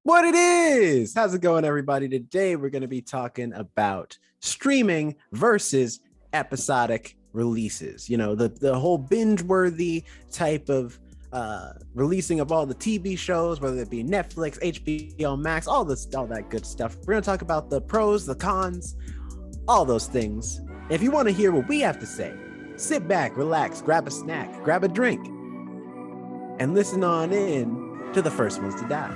What it is. How's it going, everybody? Today we're going to be talking about streaming versus episodic releases. You know, the whole binge-worthy type of releasing of all the TV shows, whether it be Netflix, HBO Max, all that good stuff. We're going to talk about the pros, the cons, all those things. If you want to hear what we have to say, sit back, relax, grab a snack, grab a drink, and listen on in to the first ones to die.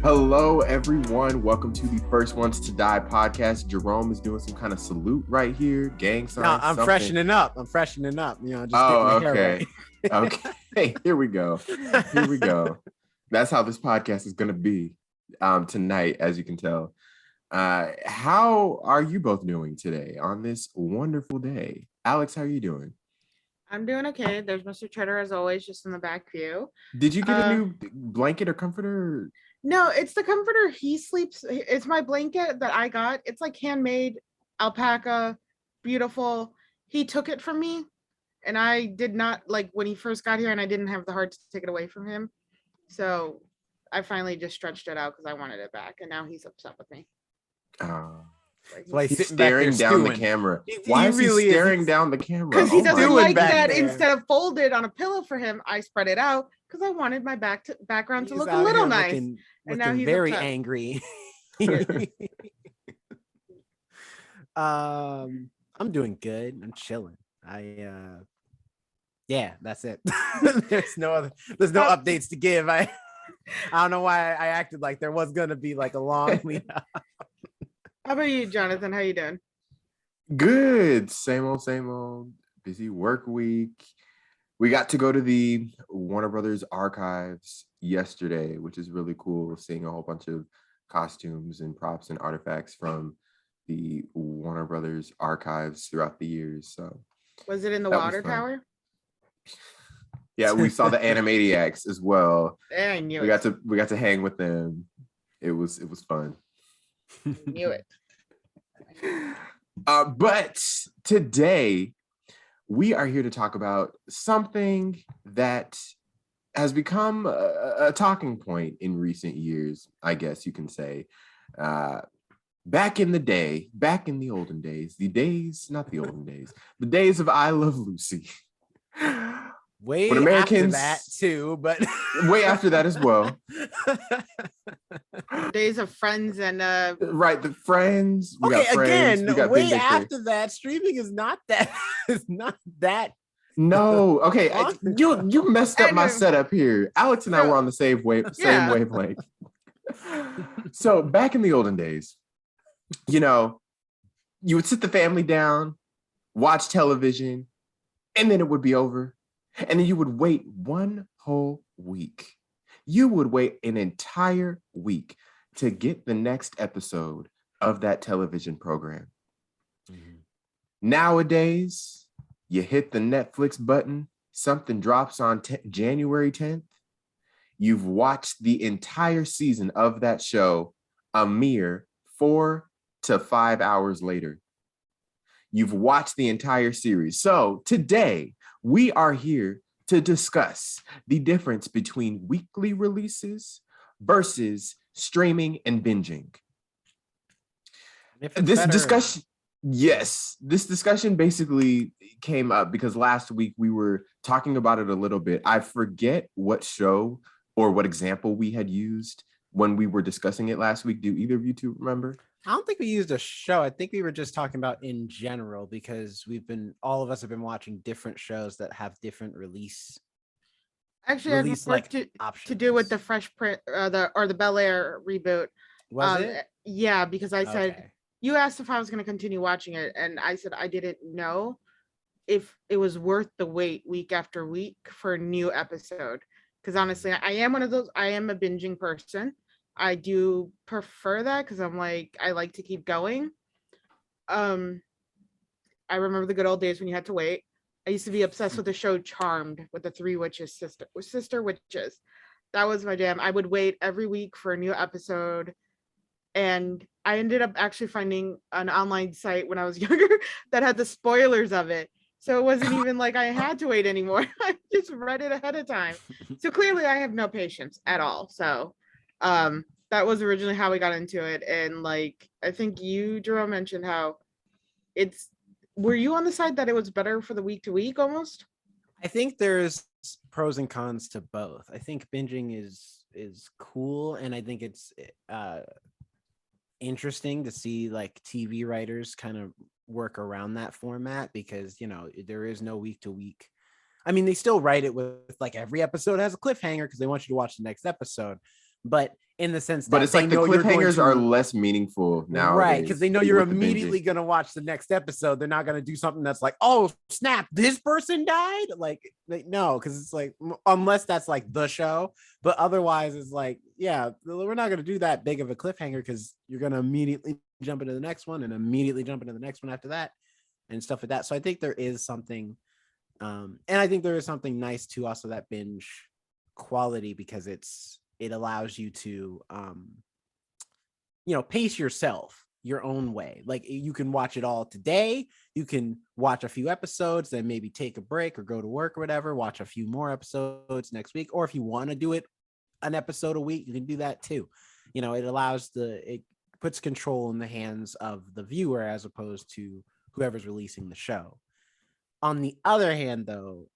Hello, everyone. Welcome to the First Ones to Die podcast. Jerome is doing some kind of salute right here. Gang sign. No, I'm freshening up. You know, just oh, getting my hair okay. Okay. Here we go. That's how this podcast is going to be tonight, as you can tell. How are you both doing today on this wonderful day? Alex, how are you doing? I'm doing okay. There's Mr. Cheddar, as always, just in the back view. Did you get a new blanket or comforter? No, it's the comforter he sleeps. It's my blanket that I got. It's like handmade, alpaca, beautiful. He took it from me, and I did not, like, when he first got here, and I didn't have the heart to take it away from him. So I finally just stretched it out because I wanted it back, and now he's upset with me. Like he's staring down the camera. Why is he staring down the camera? Because he doesn't like that. There. Instead of folded on a pillow for him, I spread it out because I wanted my background to look a little nice. And now he's very upset. angry. I'm doing good. I'm chilling. Yeah, that's it. There's no updates to give. I don't know why I acted like there was gonna be like a long lead up. How about you, Jonathan? How you doing? Good. Same old. Busy work week. We got to go to the Warner Brothers archives yesterday, which is really cool, seeing a whole bunch of costumes and props and artifacts from the Warner Brothers archives throughout the years. So was it in the water tower? Yeah, we saw the Animaniacs as well. I knew we got to hang with them. It was fun. Knew it. But today we are here to talk about something that has become a talking point in recent years, I guess you can say. Back in the olden days, the days of I Love Lucy. Way when Americans, after that too, but way after that as well. Days of Friends and right, the Friends. We got Friends, again, way after that, streaming is not that. No, okay, you messed up my setup here. Alex and I were on the same wavelength. So back in the olden days, you know, you would sit the family down, watch television, and then it would be over. And then you would wait one whole week. You would wait an entire week to get the next episode of that television program. Mm-hmm. Nowadays, you hit the Netflix button, something drops on January 10th. You've watched the entire season of that show a mere 4 to 5 hours later. You've watched the entire series. So today, we are here to discuss the difference between weekly releases versus streaming and binging. This discussion basically came up because last week we were talking about it a little bit. I forget what show or what example we had used when we were discussing it last week. Do either of you two remember? I don't think we used a show. I think we were just talking about in general because all of us have been watching different shows that have different release. Actually, I had more to do with the Fresh Prince, the Bel Air reboot. Was it? Yeah, because I said you asked if I was going to continue watching it, and I said I didn't know if it was worth the wait week after week for a new episode. Because honestly, I am one of those. I am a binging person. I do prefer that because I'm like, I like to keep going. I remember the good old days when you had to wait. I used to be obsessed with the show Charmed with the 3 witches, sister witches. That was my jam. I would wait every week for a new episode. And I ended up actually finding an online site when I was younger that had the spoilers of it. So it wasn't even like I had to wait anymore. I just read it ahead of time. So clearly I have no patience at all. So that was originally how we got into it. And like I think you, Jerome, mentioned how were you on the side that it was better for the week to week almost? I think there's pros and cons to both. I think binging is cool, and I think it's interesting to see like TV writers kind of work around that format, because there is no week to week. I mean, they still write it with like every episode has a cliffhanger because they want you to watch the next episode, but in the sense that but it's like the cliffhangers are less meaningful now, right? Because they know you're immediately going to watch the next episode. They're not going to do something that's like, oh snap, this person died. Like no, because it's like, unless that's like the show, but otherwise it's like, yeah, we're not going to do that big of a cliffhanger because you're going to immediately jump into the next one and immediately jump into the next one after that and stuff like that. So I think there is something, and I think there is something nice to also that binge quality, because it allows you to pace yourself your own way. Like you can watch it all today, you can watch a few episodes, then maybe take a break or go to work or whatever, watch a few more episodes next week, or if you want to do it an episode a week, you can do that too. It puts control in the hands of the viewer as opposed to whoever's releasing the show. On the other hand though,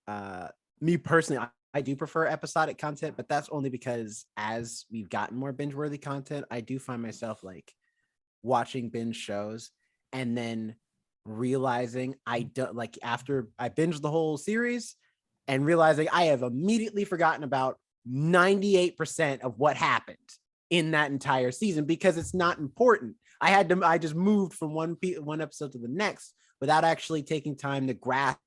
me personally, I do prefer episodic content, but that's only because as we've gotten more binge-worthy content, I do find myself like watching binge shows and then realizing I don't like, after I binged the whole series and realizing I have immediately forgotten about 98% of what happened in that entire season because it's not important. I just moved from one episode to the next without actually taking time to grasp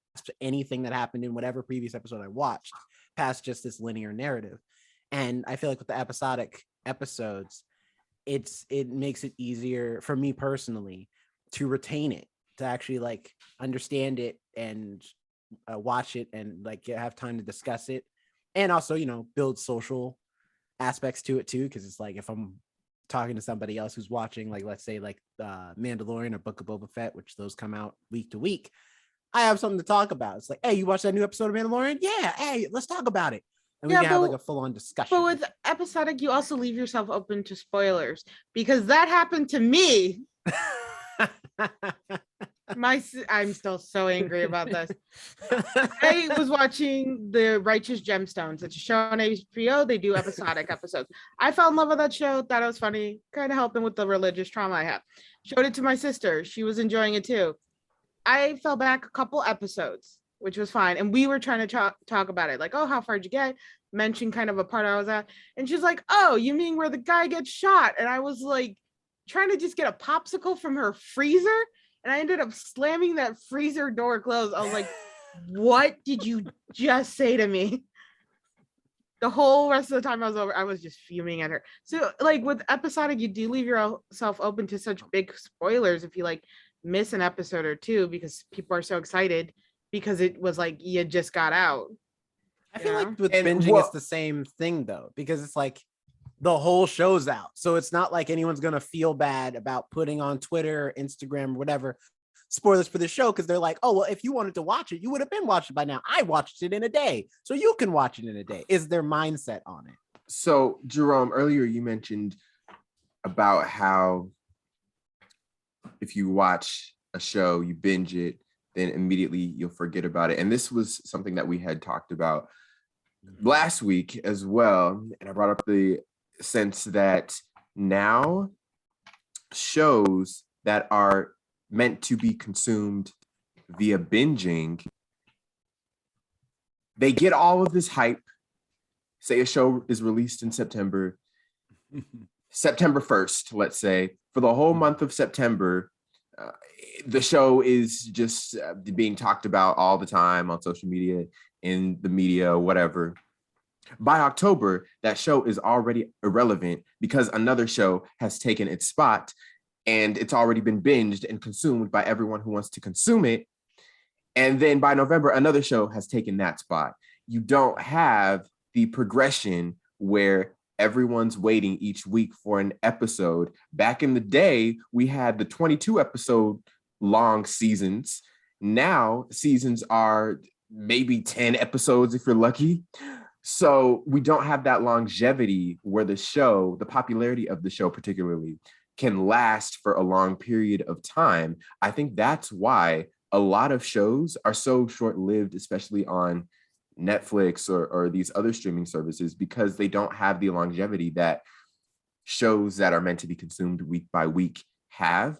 anything that happened in whatever previous episode I watched, past just this linear narrative. And I feel like with the episodic episodes, it makes it easier for me personally to retain it, to actually like understand it and watch it and like have time to discuss it, and also build social aspects to it too, because it's like if I'm talking to somebody else who's watching, like let's say like Mandalorian or Book of Boba Fett, which those come out week to week, I have something to talk about. It's like, hey, you watched that new episode of Mandalorian? Yeah, hey, let's talk about it. And we can have like a full-on discussion. But with episodic, you also leave yourself open to spoilers, because that happened to me. I'm still so angry about this. I was watching The Righteous Gemstones. It's a show on HBO. They do episodic episodes. I fell in love with that show. Thought it was funny. Kind of helping with the religious trauma I have. Showed it to my sister. She was enjoying it too. I fell back a couple episodes, which was fine. And we were trying to talk about it. Like, oh, how far did you get? Mentioned kind of a part I was at. And she's like, oh, you mean where the guy gets shot? And I was like, trying to just get a popsicle from her freezer. And I ended up slamming that freezer door closed. I was like, what did you just say to me? The whole rest of the time I was just fuming at her. So like with episodic, you do leave yourself open to such big spoilers if you like miss an episode or two, because people are so excited because it was like you just got out. I feel like with binging it's the same thing though, because it's like the whole show's out, so it's not like anyone's gonna feel bad about putting on Twitter or Instagram or whatever spoilers for the show, because they're like, oh well, if you wanted to watch it, you would have been watched it by now. I watched it in a day, so you can watch it in a day, is their mindset on it. So Jerome, earlier you mentioned about how if you watch a show, you binge it, then immediately you'll forget about it. And this was something that we had talked about last week as well. And I brought up the sense that now shows that are meant to be consumed via binging, they get all of this hype. Say a show is released in September 1st, let's say, for the whole month of September, the show is just being talked about all the time on social media, in the media, whatever. By October, that show is already irrelevant because another show has taken its spot and it's already been binged and consumed by everyone who wants to consume it. And then by November, another show has taken that spot. You don't have the progression where everyone's waiting each week for an episode. Back in the day, we had the 22 episode long seasons, Now seasons are maybe 10 episodes if you're lucky. So we don't have that longevity where the popularity of the show particularly, can last for a long period of time. I think that's why a lot of shows are so short-lived, especially on Netflix or these other streaming services, because they don't have the longevity that shows that are meant to be consumed week by week have.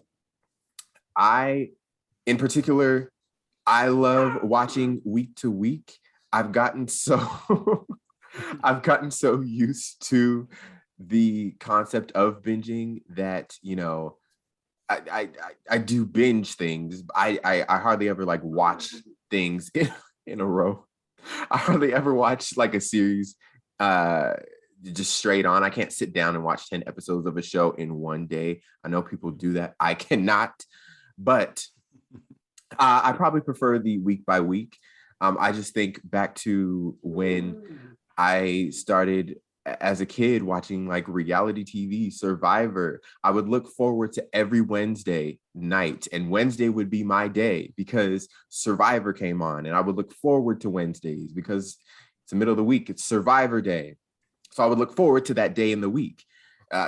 In particular, I love watching week to week. I've gotten so I've gotten so used to the concept of binging that, you know, I do binge things. I hardly ever like watch things in a row. I hardly ever watch like a series just straight on. I can't sit down and watch 10 episodes of a show in one day. I know people do that. I cannot, but I probably prefer the week by week. I just think back to when I started as a kid watching like reality TV, Survivor. I would look forward to every Wednesday night, and Wednesday would be my day because Survivor came on, and I would look forward to Wednesdays because it's the middle of the week. It's Survivor Day. So I would look forward to that day in the week.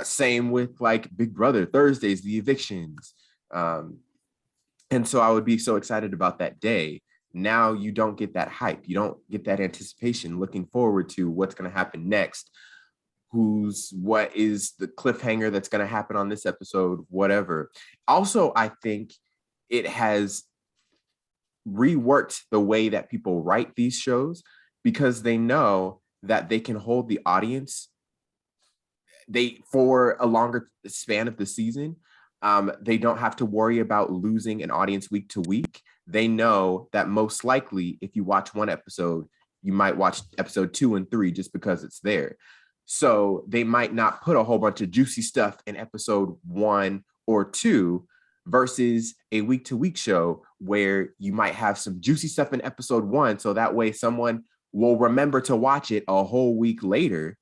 Same with like Big Brother, Thursdays, the evictions. And so I would be so excited about that day. Now you don't get that hype. You don't get that anticipation, looking forward to what's going to happen next. What is the cliffhanger that's going to happen on this episode, whatever. Also, I think it has reworked the way that people write these shows because they know that they can hold the audience for a longer span of the season. They don't have to worry about losing an audience week to week. They know that most likely, if you watch one episode, you might watch episode 2 and 3 just because it's there. So they might not put a whole bunch of juicy stuff in episode 1 or 2 versus a week to week show where you might have some juicy stuff in episode 1. So that way someone will remember to watch it a whole week later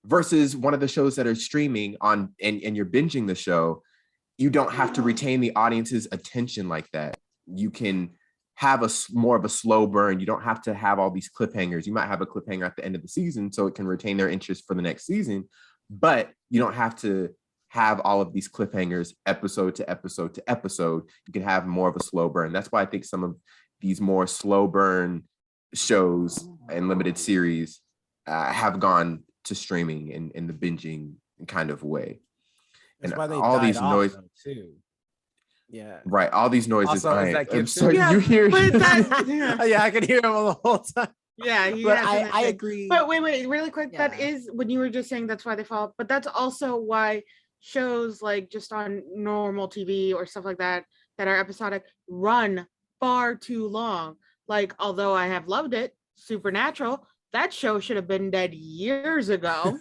versus one of the shows that are streaming on and you're binging the show. You don't have to retain the audience's attention like that. You can have more of a slow burn. You don't have to have all these cliffhangers. You might have a cliffhanger at the end of the season so it can retain their interest for the next season, but you don't have to have all of these cliffhangers episode to episode to episode. You can have more of a slow burn. That's why I think some of these more slow burn shows and limited series have gone to streaming in the binging kind of way. That's and why they all died these off, noise though, too. Yeah. Right. All these noises. Also, is that kid So too? you hear but that, yeah, I could hear him the whole time. Yeah, but I agree. But wait, really quick. Yeah. That is when you were just saying that's why they fall. But that's also why shows like just on normal TV or stuff like that are episodic run far too long. Like, although I have loved it, Supernatural, that show should have been dead years ago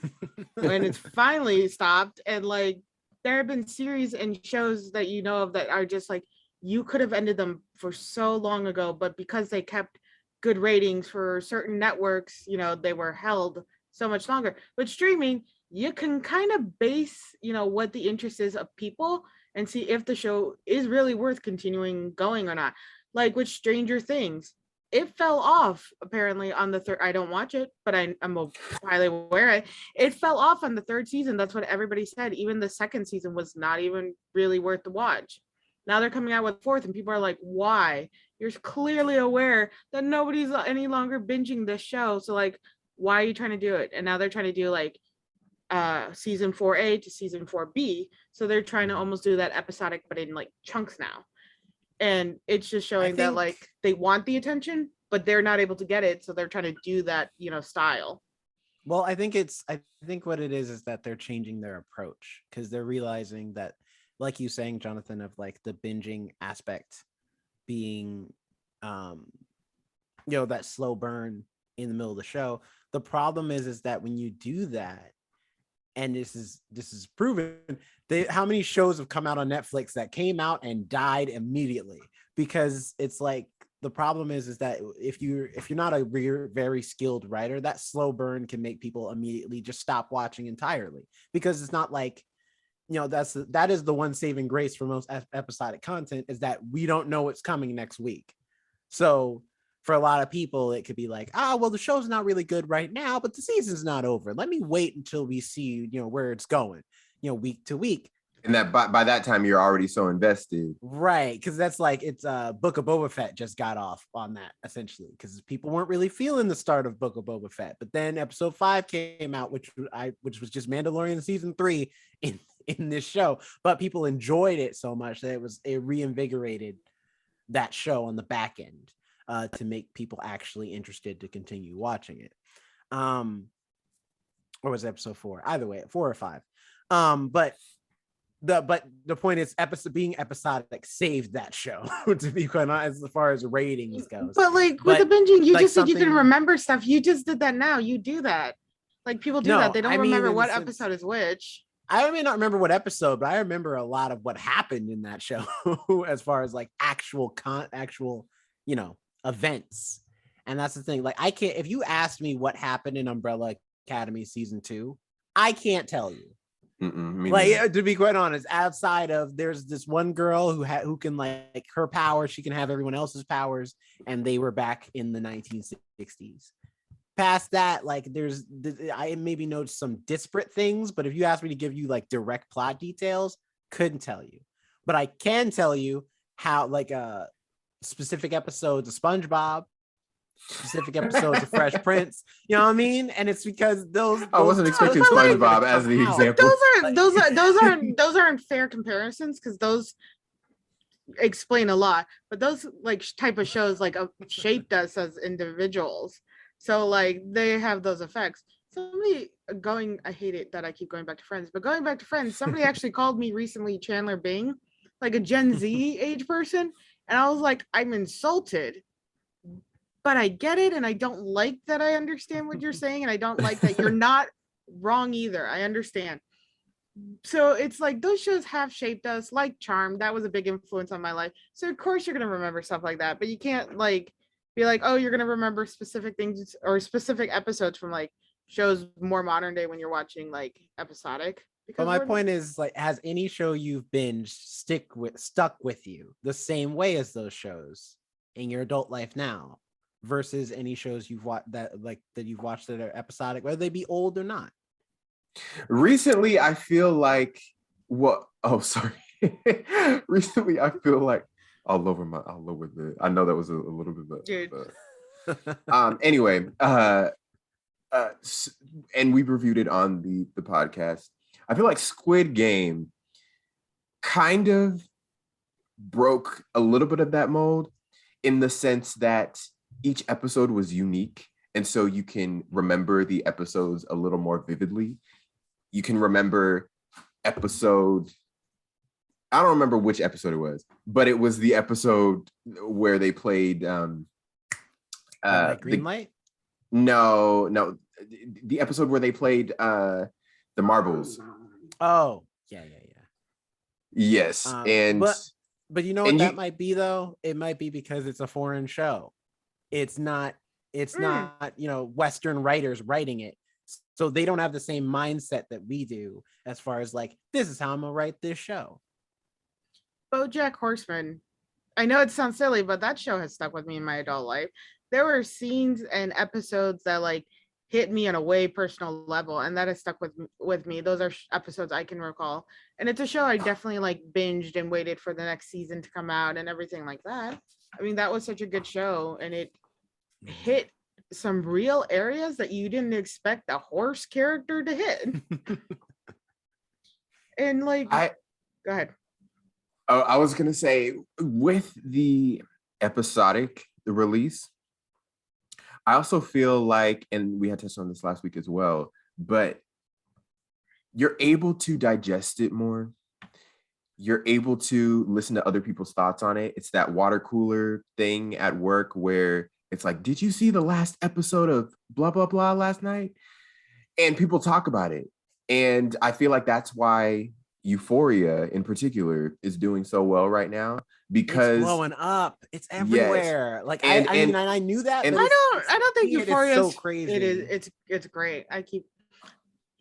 when it's finally stopped. And like, there have been series and shows that you know of that are just like, you could have ended them for so long ago, but because they kept good ratings for certain networks, you know, they were held so much longer. But streaming, you can kind of base, you know, what the interest is of people and see if the show is really worth continuing going or not. Like with Stranger Things, it fell off apparently on the third. I don't watch it, but I'm highly aware it fell off on the third season. That's what everybody said. Even the second season was not even really worth the watch. Now they're coming out with fourth and people are like, why? You're clearly aware that nobody's any longer binging this show. So like, why are you trying to do it? And now they're trying to do like season 4A to season 4B. So they're trying to almost do that episodic, but in like chunks now. And it's just showing that like they want the attention, but they're not able to get it. So they're trying to do that, you know, style. Well, I think what it is that they're changing their approach because they're realizing that, like you saying, Jonathan, of like the binging aspect being, you know, that slow burn in the middle of the show. The problem is that when you do that, and this is proven, how many shows have come out on Netflix that came out and died immediately? Because it's like, the problem is that if you're not a very skilled writer, that slow burn can make people immediately just stop watching entirely, because it's not like, that is the one saving grace for most episodic content, is that we don't know what's coming next week. So for a lot of people, it could be like, well, the show's not really good right now, but the season's not over. Let me wait until we see, where it's going, week to week. And that by that time, you're already so invested. Right. Because that's like, it's Book of Boba Fett just got off on that, essentially, because people weren't really feeling the start of Book of Boba Fett. But then episode 5 came out, which was just Mandalorian season 3 in this show. But people enjoyed it so much that it reinvigorated that show on the back end to make people actually interested to continue watching it. Or was it episode 4? Either way, 4 or 5. But the point is, being episodic saved that show, to be quite honest, as far as ratings goes. But with the binging, you just said you can remember stuff. You just did that now. You do that. Like, people do that. They don't remember what episode is which. I may not remember what episode, but I remember a lot of what happened in that show as far as like actual events. And that's the thing. Like, I can't, if you asked me what happened in Umbrella Academy season 2, I can't tell you. To be quite honest, outside of, there's this one girl who can, like, her power, she can have everyone else's powers, and they were back in the 1960s. Past that, like, I maybe know some disparate things, but if you ask me to give you like direct plot details, couldn't tell you. But I can tell you how, like, specific episodes of SpongeBob, specific episodes of Fresh Prince, you know what I mean? And it's because those I wasn't expecting SpongeBob as the example. Those aren't fair comparisons, because those explain a lot, but those like type of shows like shaped us as individuals, so like they have those effects. I hate it that I keep going back to Friends, but going back to Friends, somebody actually called me recently Chandler Bing, like a Gen Z age person, and I was like, I'm insulted, but I get it, and I don't like that I understand what you're saying, and I don't like that you're not wrong either. I understand. So it's like, those shows have shaped us, like Charmed. That was a big influence on my life. So of course you're going to remember stuff like that, but you can't like be like, oh, you're going to remember specific things or specific episodes from like shows more modern day when you're watching like episodic. But my point is, like, has any show you've binged stuck with you the same way as those shows in your adult life now, versus any shows you've watched that you've watched that are episodic, whether they be old or not? Recently, I feel like Recently, I feel like I know that was a little bit of anyway, and we reviewed it on the podcast. I feel like Squid Game kind of broke a little bit of that mold, in the sense that each episode was unique. And so you can remember the episodes a little more vividly. You can remember I don't remember which episode it was, but it was the episode where they played Greenlight? No, the episode where they played the marbles. Oh, yeah. Yes, but you know what that might be, though? It might be because it's a foreign show. It's not Western writers writing it, so they don't have the same mindset that we do as far as like, this is how I'm gonna write this show. BoJack Horseman, I know it sounds silly, but that show has stuck with me in my adult life. There were scenes and episodes that like hit me on a way personal level, and that has stuck with me. Those are episodes I can recall, and it's a show I definitely like binged and waited for the next season to come out and everything like that. I mean, that was such a good show, and it hit some real areas that you didn't expect a horse character to hit. And like, go ahead. I was gonna say, with the episodic release, I also feel like, and we had touched on this last week as well, but you're able to digest it more. You're able to listen to other people's thoughts on it. It's that water cooler thing at work where it's like, did you see the last episode of blah, blah, blah last night? And people talk about it. And I feel like that's why Euphoria in particular is doing so well right now, because it's blowing up. It's everywhere. Yes. Like, I knew that. I don't think Euphoria is so crazy. It is. It's great.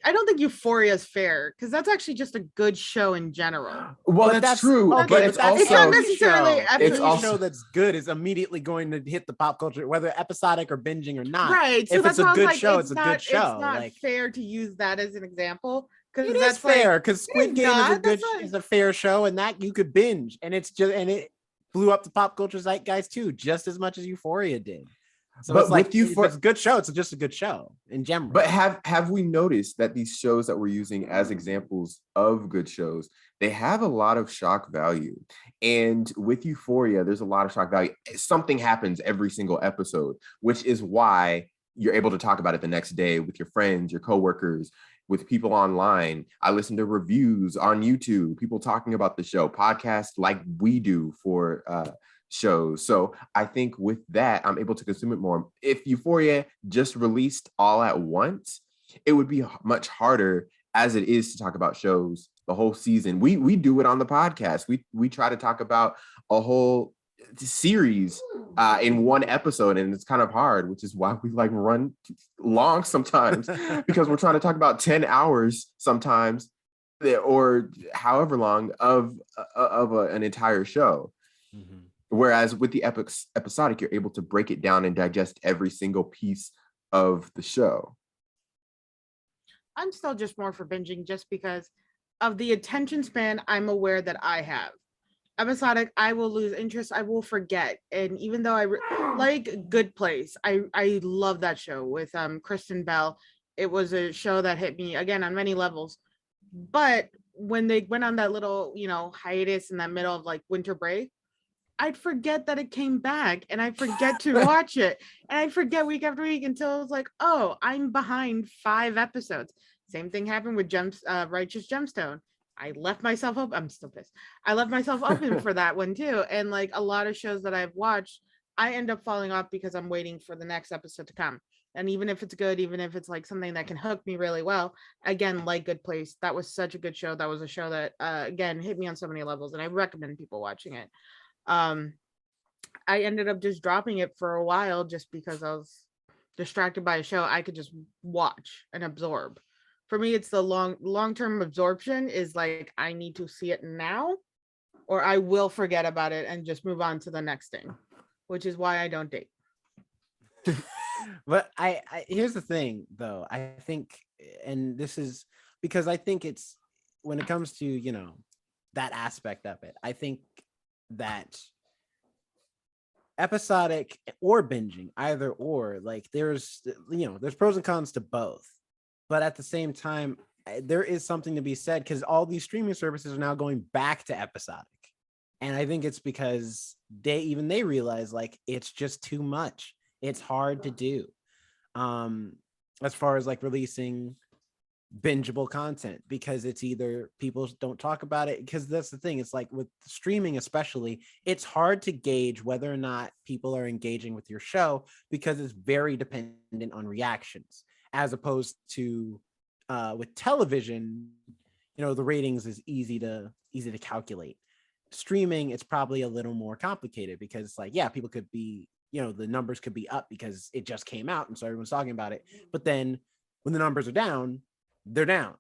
I don't think Euphoria is fair because that's actually just a good show in general. Well, that's true, okay, but it's also it's not necessarily it's also show that's good is immediately going to hit the pop culture, whether episodic or binging or not. Right. So if that's it's a good like, show, it's a good show. It's not like fair to use that as an example because it that's is fair because Squid Game is a fair show, and that you could binge, and it blew up the pop culture zeitgeist too, just as much as Euphoria did. So but it's like if it's a good show, it's just a good show in general. But have we noticed that these shows that we're using as examples of good shows, they have a lot of shock value. And with Euphoria, there's a lot of shock value. Something happens every single episode, which is why you're able to talk about it the next day with your friends, your coworkers, with people online. I listen to reviews on YouTube, people talking about the show, podcasts like we do for shows. So I think with that, I'm able to consume it more. If Euphoria just released all at once, it would be much harder as it is to talk about shows the whole season. We do it on the podcast. We try to talk about a whole series in one episode, and it's kind of hard, which is why we like run long sometimes because we're trying to talk about 10 hours sometimes or however long of an entire show. Mm-hmm. Whereas with the episodic, you're able to break it down and digest every single piece of the show. I'm still just more for binging just because of the attention span I'm aware that I have. Episodic, I will lose interest. I will forget. And even though I like Good Place, I love that show with Kristen Bell. It was a show that hit me again on many levels. But when they went on that little, hiatus in that middle of like winter break, I'd forget that it came back and I forget to watch it. And I forget week after week until it was like, oh, I'm behind 5 episodes. Same thing happened with Righteous Gemstone. I left myself up. I'm still pissed. I left myself open for that one too. And like a lot of shows that I've watched, I end up falling off because I'm waiting for the next episode to come. And even if it's good, even if it's like something that can hook me really well, again, like Good Place, that was such a good show. That was a show that, again, hit me on so many levels. And I recommend people watching it. I ended up just dropping it for a while just because I was distracted by a show I could just watch and absorb. For me, it's the long-term absorption is like, I need to see it now or I will forget about it and just move on to the next thing, which is why I don't date. But I here's the thing though. I think, and this is because I think it's when it comes to, that aspect of it, I think that episodic or binging, either or, like there's pros and cons to both. But at the same time, there is something to be said because all these streaming services are now going back to episodic. And I think it's because they realize like it's just too much. It's hard to do. As far as like releasing bingeable content, because it's either people don't talk about it, because that's the thing. It's like with streaming especially, it's hard to gauge whether or not people are engaging with your show because it's very dependent on reactions, as opposed to with television, the ratings is easy to calculate. Streaming, it's probably a little more complicated because it's like, yeah, people could be, the numbers could be up because it just came out and so everyone's talking about it, but then when the numbers are down, they're down.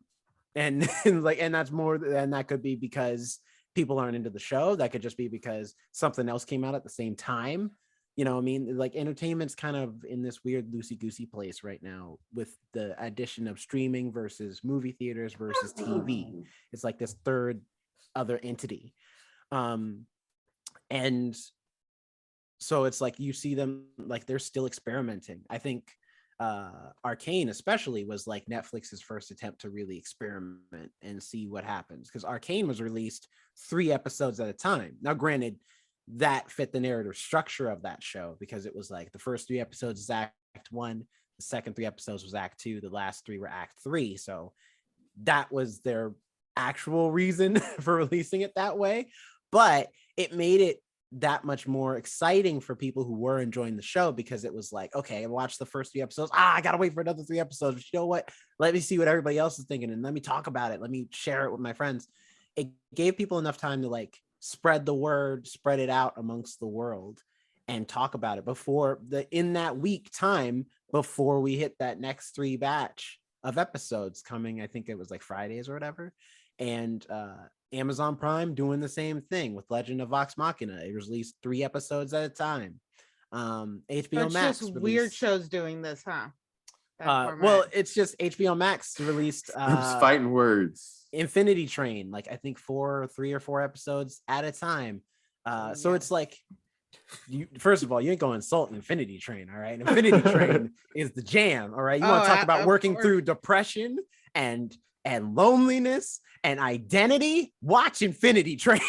And that's more, and that could be because people aren't into the show. That could just be because something else came out at the same time. Like entertainment's kind of in this weird loosey-goosey place right now with the addition of streaming versus movie theaters versus TV. It's like this third other entity. And so it's like you see them like they're still experimenting. I think Arcane especially was like Netflix's first attempt to really experiment and see what happens, because Arcane was released 3 episodes at a time. Now granted, that fit the narrative structure of that show because it was like the first 3 episodes is act 1, the second 3 episodes was act 2, the last 3 were act 3. So that was their actual reason for releasing it that way, but it made it that much more exciting for people who were enjoying the show, because it was like, okay, I watched the first 3 episodes. I gotta wait for another 3 episodes. But you know what? Let me see what everybody else is thinking and let me talk about it. Let me share it with my friends. It gave people enough time to like spread the word, spread it out amongst the world and talk about it in that week time before we hit that next 3 batch of episodes coming. I think it was like Fridays or whatever. And Amazon Prime doing the same thing with Legend of Vox Machina. It released 3 episodes at a time. HBO it's Max just released, weird shows doing this, huh? well, it's just HBO Max released fighting words. Infinity Train, like I think 3 or 4 episodes at a time. So it's like, first of all, you ain't gonna insult Infinity Train, all right? Infinity Train is the jam, all right? You want to talk about working through depression and loneliness and identity? Watch Infinity Train.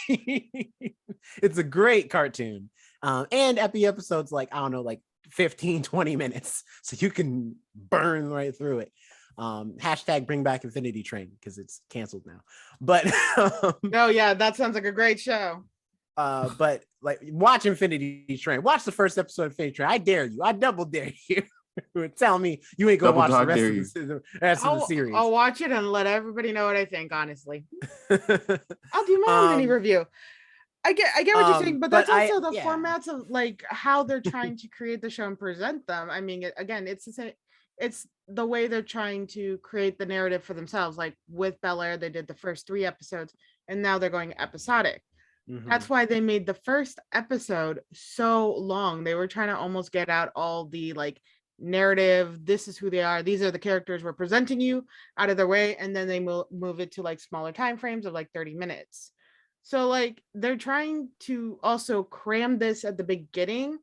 It's a great cartoon. And episodes like, I don't know, like 15-20 minutes, so you can burn right through it. Hashtag bring back Infinity Train because it's canceled now. But oh yeah, that sounds like a great show. But like, watch Infinity Train. Watch the first episode of Infinity Train. I dare you. I double dare you. Tell me you ain't gonna watch the rest of the series. I'll watch it and let everybody know what I think. Honestly, I'll do my own mini review. I get what you're saying, but that's also the formats of like how they're trying to create the show and present them. I mean, again, it's the same. It's the way they're trying to create the narrative for themselves. Like with Bel Air, they did the first 3 episodes, and now they're going episodic. Mm-hmm. That's why they made the first episode so long. They were trying to almost get out all the like narrative. This is who they are. These are the characters we're presenting you out of their way, and then they move it to like smaller time frames of like 30 minutes. So like they're trying to also cram this at the beginning,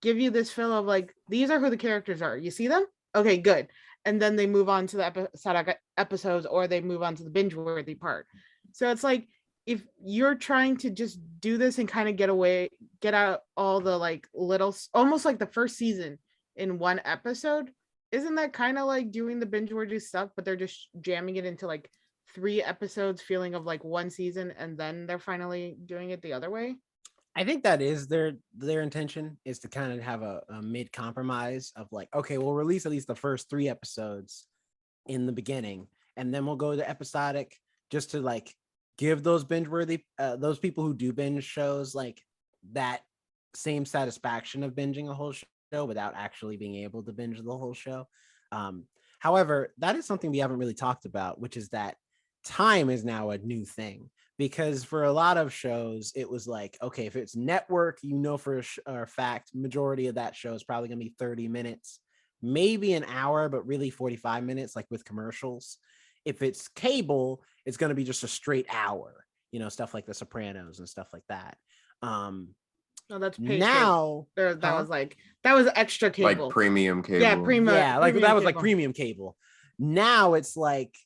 give you this feel of like, these are who the characters are. You see them? Okay, good. And then they move on to the episodic episodes, or they move on to the binge-worthy part. So it's like, if you're trying to just do this and kind of get out all the like little, almost like the first season in one episode, isn't that kind of like doing the binge-worthy stuff, but they're just jamming it into like 3 episodes feeling of like one season, and then they're finally doing it the other way? I think that is their intention, is to kind of have a mid compromise of like, okay, we'll release at least the first 3 episodes in the beginning, and then we'll go to episodic, just to like give those binge-worthy those people who do binge shows like that same satisfaction of binging a whole show without actually being able to binge the whole show. However, that is something we haven't really talked about, which is that time is now a new thing. Because for a lot of shows, it was like, okay, if it's network, you know for a fact, majority of that show is probably going to be 30 minutes, maybe an hour, but really 45 minutes, like with commercials. If it's cable, it's going to be just a straight hour, you know, stuff like The Sopranos and stuff like that. No, that's paid now. That was extra cable, like premium cable. Yeah, like that was like premium cable. Now it's like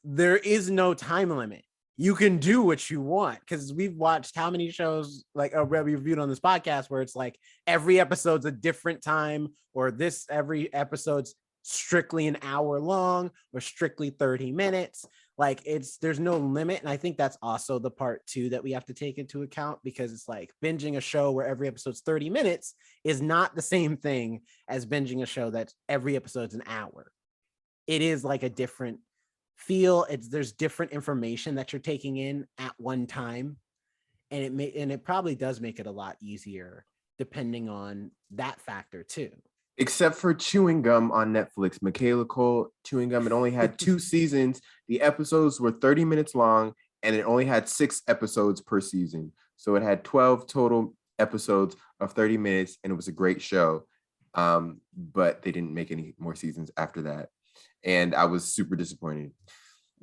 there is no time limit. You can do what you want, because we've watched how many shows like we reviewed on this podcast where it's like every episode's a different time, or every episode's strictly an hour long or strictly 30 minutes. Like there's no limit. And I think that's also the part too that we have to take into account, because it's like binging a show where every episode's 30 minutes is not the same thing as binging a show that's every episode's an hour. It is like a different feel. There's different information that you're taking in at one time, and it probably does make it a lot easier depending on that factor too. Except for Chewing Gum on Netflix. Michaela Cole, Chewing Gum, it only had 2 seasons. The episodes were 30 minutes long, and it only had 6 episodes per season. So it had 12 total episodes of 30 minutes, and it was a great show. But they didn't make any more seasons after that. And I was super disappointed.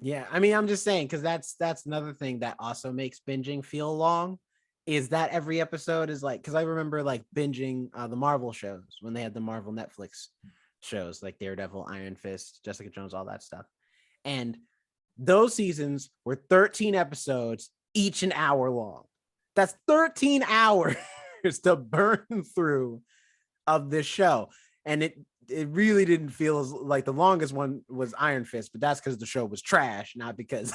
Yeah, I mean, I'm just saying, because that's another thing that also makes binging feel long, is that every episode is like, because I remember like binging the Marvel shows when they had the Marvel Netflix shows like Daredevil, Iron Fist, Jessica Jones, all that stuff. And those seasons were 13 episodes, each an hour long. That's 13 hours to burn through of this show. And it really didn't feel like the longest one was Iron Fist, but that's because the show was trash, not because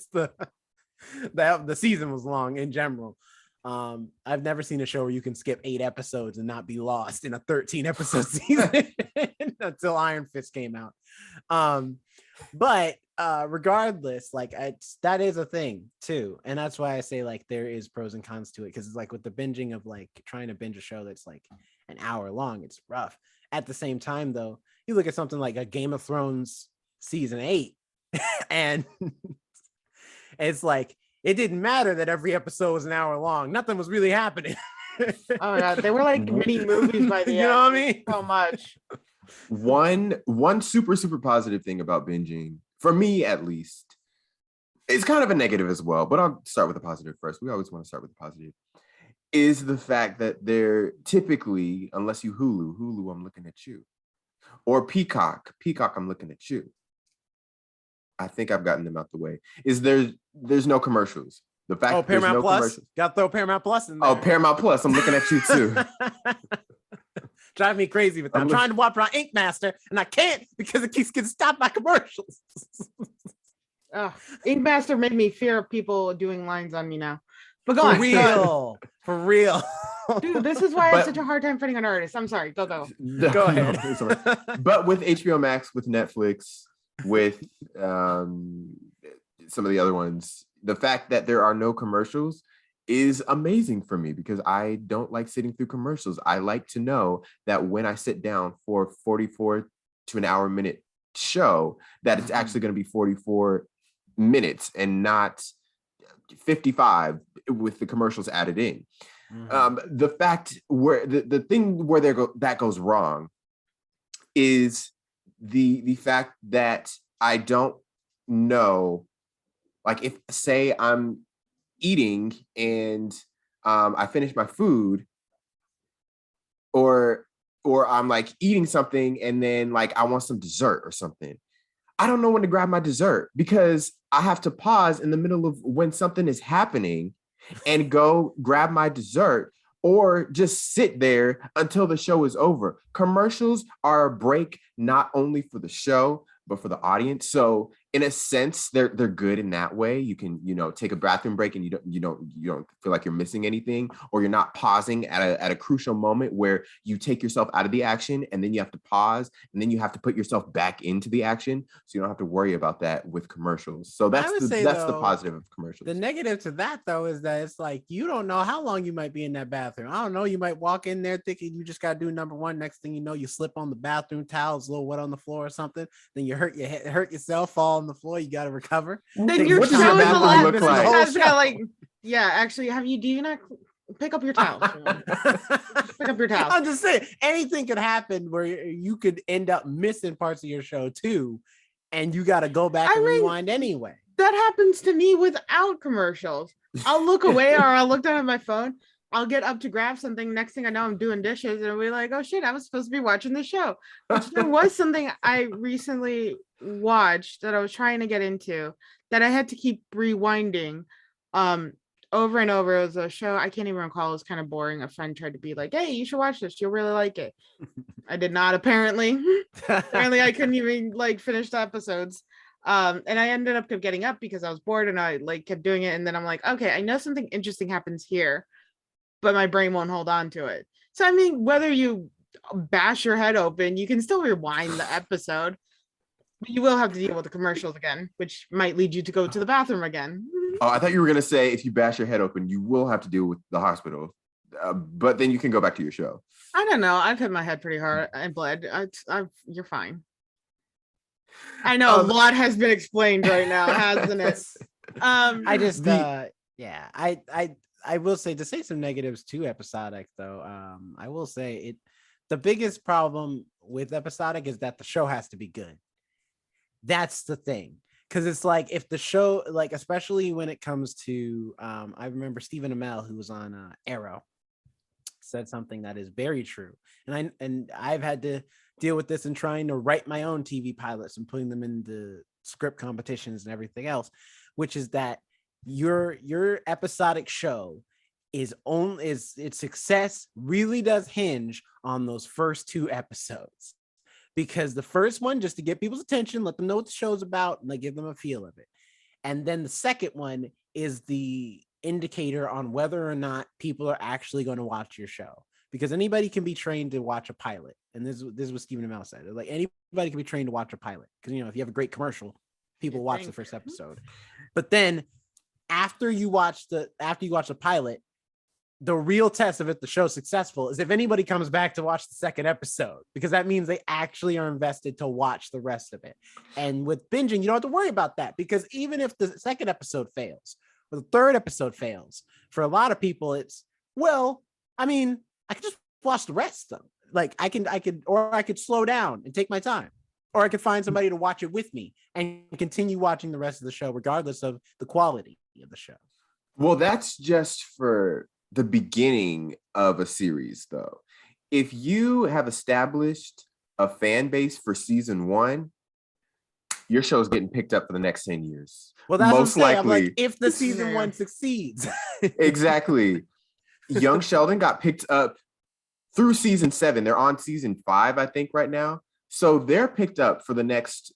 the season was long in general. I've never seen a show where you can skip 8 episodes and not be lost in a 13 episode season until Iron Fist came out. But regardless, like that is a thing too, and that's why I say like there is pros and cons to it, because it's like with the binging of like trying to binge a show that's like an hour long. It's rough. At the same time, though, you look at something like a Game of Thrones season 8, and it's like it didn't matter that every episode was an hour long. Nothing was really happening. Oh yeah, they were like mini movies by the end. You know what I mean? So much. One super positive thing about binging, for me at least, it's kind of a negative as well, but I'll start with the positive first. We always want to start with the positive. Is the fact that they're typically, unless you Hulu, I'm looking at you. Or Peacock, I'm looking at you. I think I've gotten them out the way. Is there's no commercials. The fact that there's no commercials. Got to throw Paramount Plus in there. Oh, Paramount Plus, I'm looking at you too. Drive me crazy with that. I'm trying to watch on Ink Master and I can't because it keeps getting stopped by commercials. Ink Master made me fear people doing lines on me now. But go on. For real. Dude, this is why I have such a hard time finding an artist. I'm sorry. Go ahead. No, but with HBO Max, with Netflix, with some of the other ones, the fact that there are no commercials is amazing for me because I don't like sitting through commercials. I like to know that when I sit down for 44 to an hour minute show, that it's actually going to be 44 minutes and not 55 with the commercials added in. The fact where the thing where that goes wrong is the fact that I don't know, like if say I'm eating and I finish my food, or I'm like eating something and then like I want some dessert or something. I don't know when to grab my dessert because I have to pause in the middle of when something is happening and go grab my dessert or just sit there until the show is over. Commercials are a break not only for the show, but for the audience. So in a sense, they're good in that way. You can, take a bathroom break and you don't feel like you're missing anything, or you're not pausing at a crucial moment where you take yourself out of the action and then you have to pause and then you have to put yourself back into the action. So you don't have to worry about that with commercials. So that's the positive of commercials. The negative to that though is that it's like you don't know how long you might be in that bathroom. I don't know. You might walk in there thinking you just got to do number one. Next thing you know, you slip on the bathroom towel, it's a little wet on the floor or something. Then you hurt yourself, fall on the floor. You got to recover. Then your show is a lot. Actually, do you not pick up your towel? Pick up your towel. I'm just saying, anything could happen where you could end up missing parts of your show too, and you got to go back and rewind anyway. That happens to me without commercials. I'll look away or I'll look down at my phone. I'll get up to grab something. Next thing I know, I'm doing dishes, and we're like, "Oh shit, I was supposed to be watching the show." Which there was something I recently watched that I was trying to get into that I had to keep rewinding over and over. It was a show I can't even recall. It was kind of boring. A friend tried to be like, "Hey, you should watch this. You'll really like it." I did not. Apparently I couldn't even finish the episodes. And I ended up getting up because I was bored, and I kept doing it. And then I'm like, okay, I know something interesting happens here, but my brain won't hold on to it. So, I mean, whether you bash your head open, you can still rewind the episode, but you will have to deal with the commercials again, which might lead you to go to the bathroom again. Oh, I thought you were going to say if you bash your head open, you will have to deal with the hospital, but then you can go back to your show. I don't know. I've hit my head pretty hard and bled. You're fine. I know a lot has been explained right now, hasn't it? I will say, to say some negatives to Episodic though, I will say the biggest problem with Episodic is that the show has to be good. That's the thing. Because it's like if the show, especially when it comes to, I remember Stephen Amell, who was on Arrow, said something that is very true. And I've had to deal with this in trying to write my own TV pilots and putting them into script competitions and everything else, which is that your episodic show its success really does hinge on those first 2 episodes. Because the first one, just to get people's attention, let them know what the show's about, and give them a feel of it. And then the second one is the indicator on whether or not people are actually going to watch your show. Because anybody can be trained to watch a pilot. And this is what Stephen Amell said. Anybody can be trained to watch a pilot. Because, if you have a great commercial, people watch the first episode. But then after you watch the pilot, the real test of if the show's successful is if anybody comes back to watch the second episode, because that means they actually are invested to watch the rest of it. And with binging, you don't have to worry about that, because even if the second episode fails or the third episode fails, for a lot of people, it's, well, I mean, I could just watch the rest of them. Like I could slow down and take my time, or I could find somebody to watch it with me and continue watching the rest of the show, regardless of the quality of the show. Well, that's just for the beginning of a series, though. If you have established a fan base for season 1, your show's getting picked up for the next 10 years. Well, that's most likely. I'm like, if the season 1 succeeds. Exactly. Young Sheldon got picked up through season 7. They're on season 5, I think, right now. So they're picked up for the next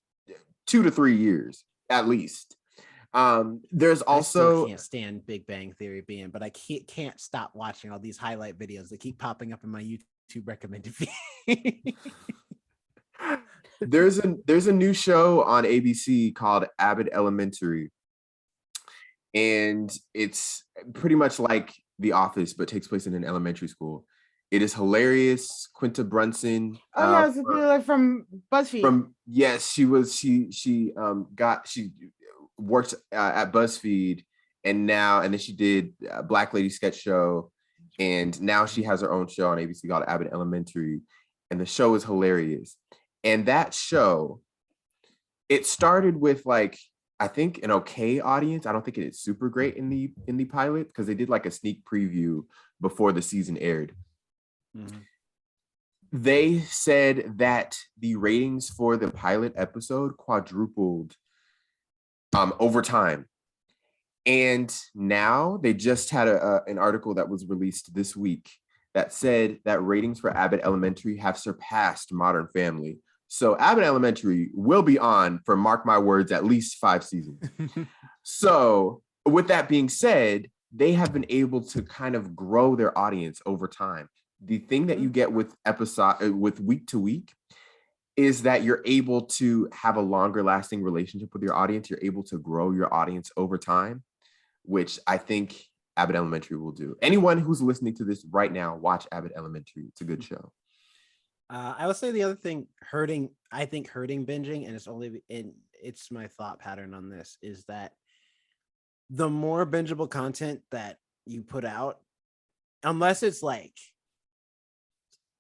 2 to 3 years, at least. There's also, I can't stand Big Bang Theory being, but I can't stop watching all these highlight videos that keep popping up in my YouTube recommended feed. There's a new show on ABC called Abbott Elementary, and it's pretty much like The Office, but takes place in an elementary school. It is hilarious. Quinta Brunson. From BuzzFeed. She worked at BuzzFeed, and then she did Black Lady Sketch Show, and now she has her own show on ABC called Abbott Elementary, and the show is hilarious. And that show, it started with like, I think, an okay audience. I don't think it is super great in the pilot, because they did like a sneak preview before the season aired. Mm-hmm. They said that the ratings for the pilot episode quadrupled over time. And now they just had an article that was released this week that said that ratings for Abbott Elementary have surpassed Modern Family. So Abbott Elementary will be on for, mark my words, at least 5 seasons. So with that being said, they have been able to kind of grow their audience over time. The thing that you get with week to week is that you're able to have a longer lasting relationship with your audience. You're able to grow your audience over time, which I think Abbott Elementary will do. Anyone who's listening to this right now, watch Abbott Elementary. It's a good show. I would say the other thing hurting binging, and it's my thought pattern on this, is that the more bingeable content that you put out, unless it's like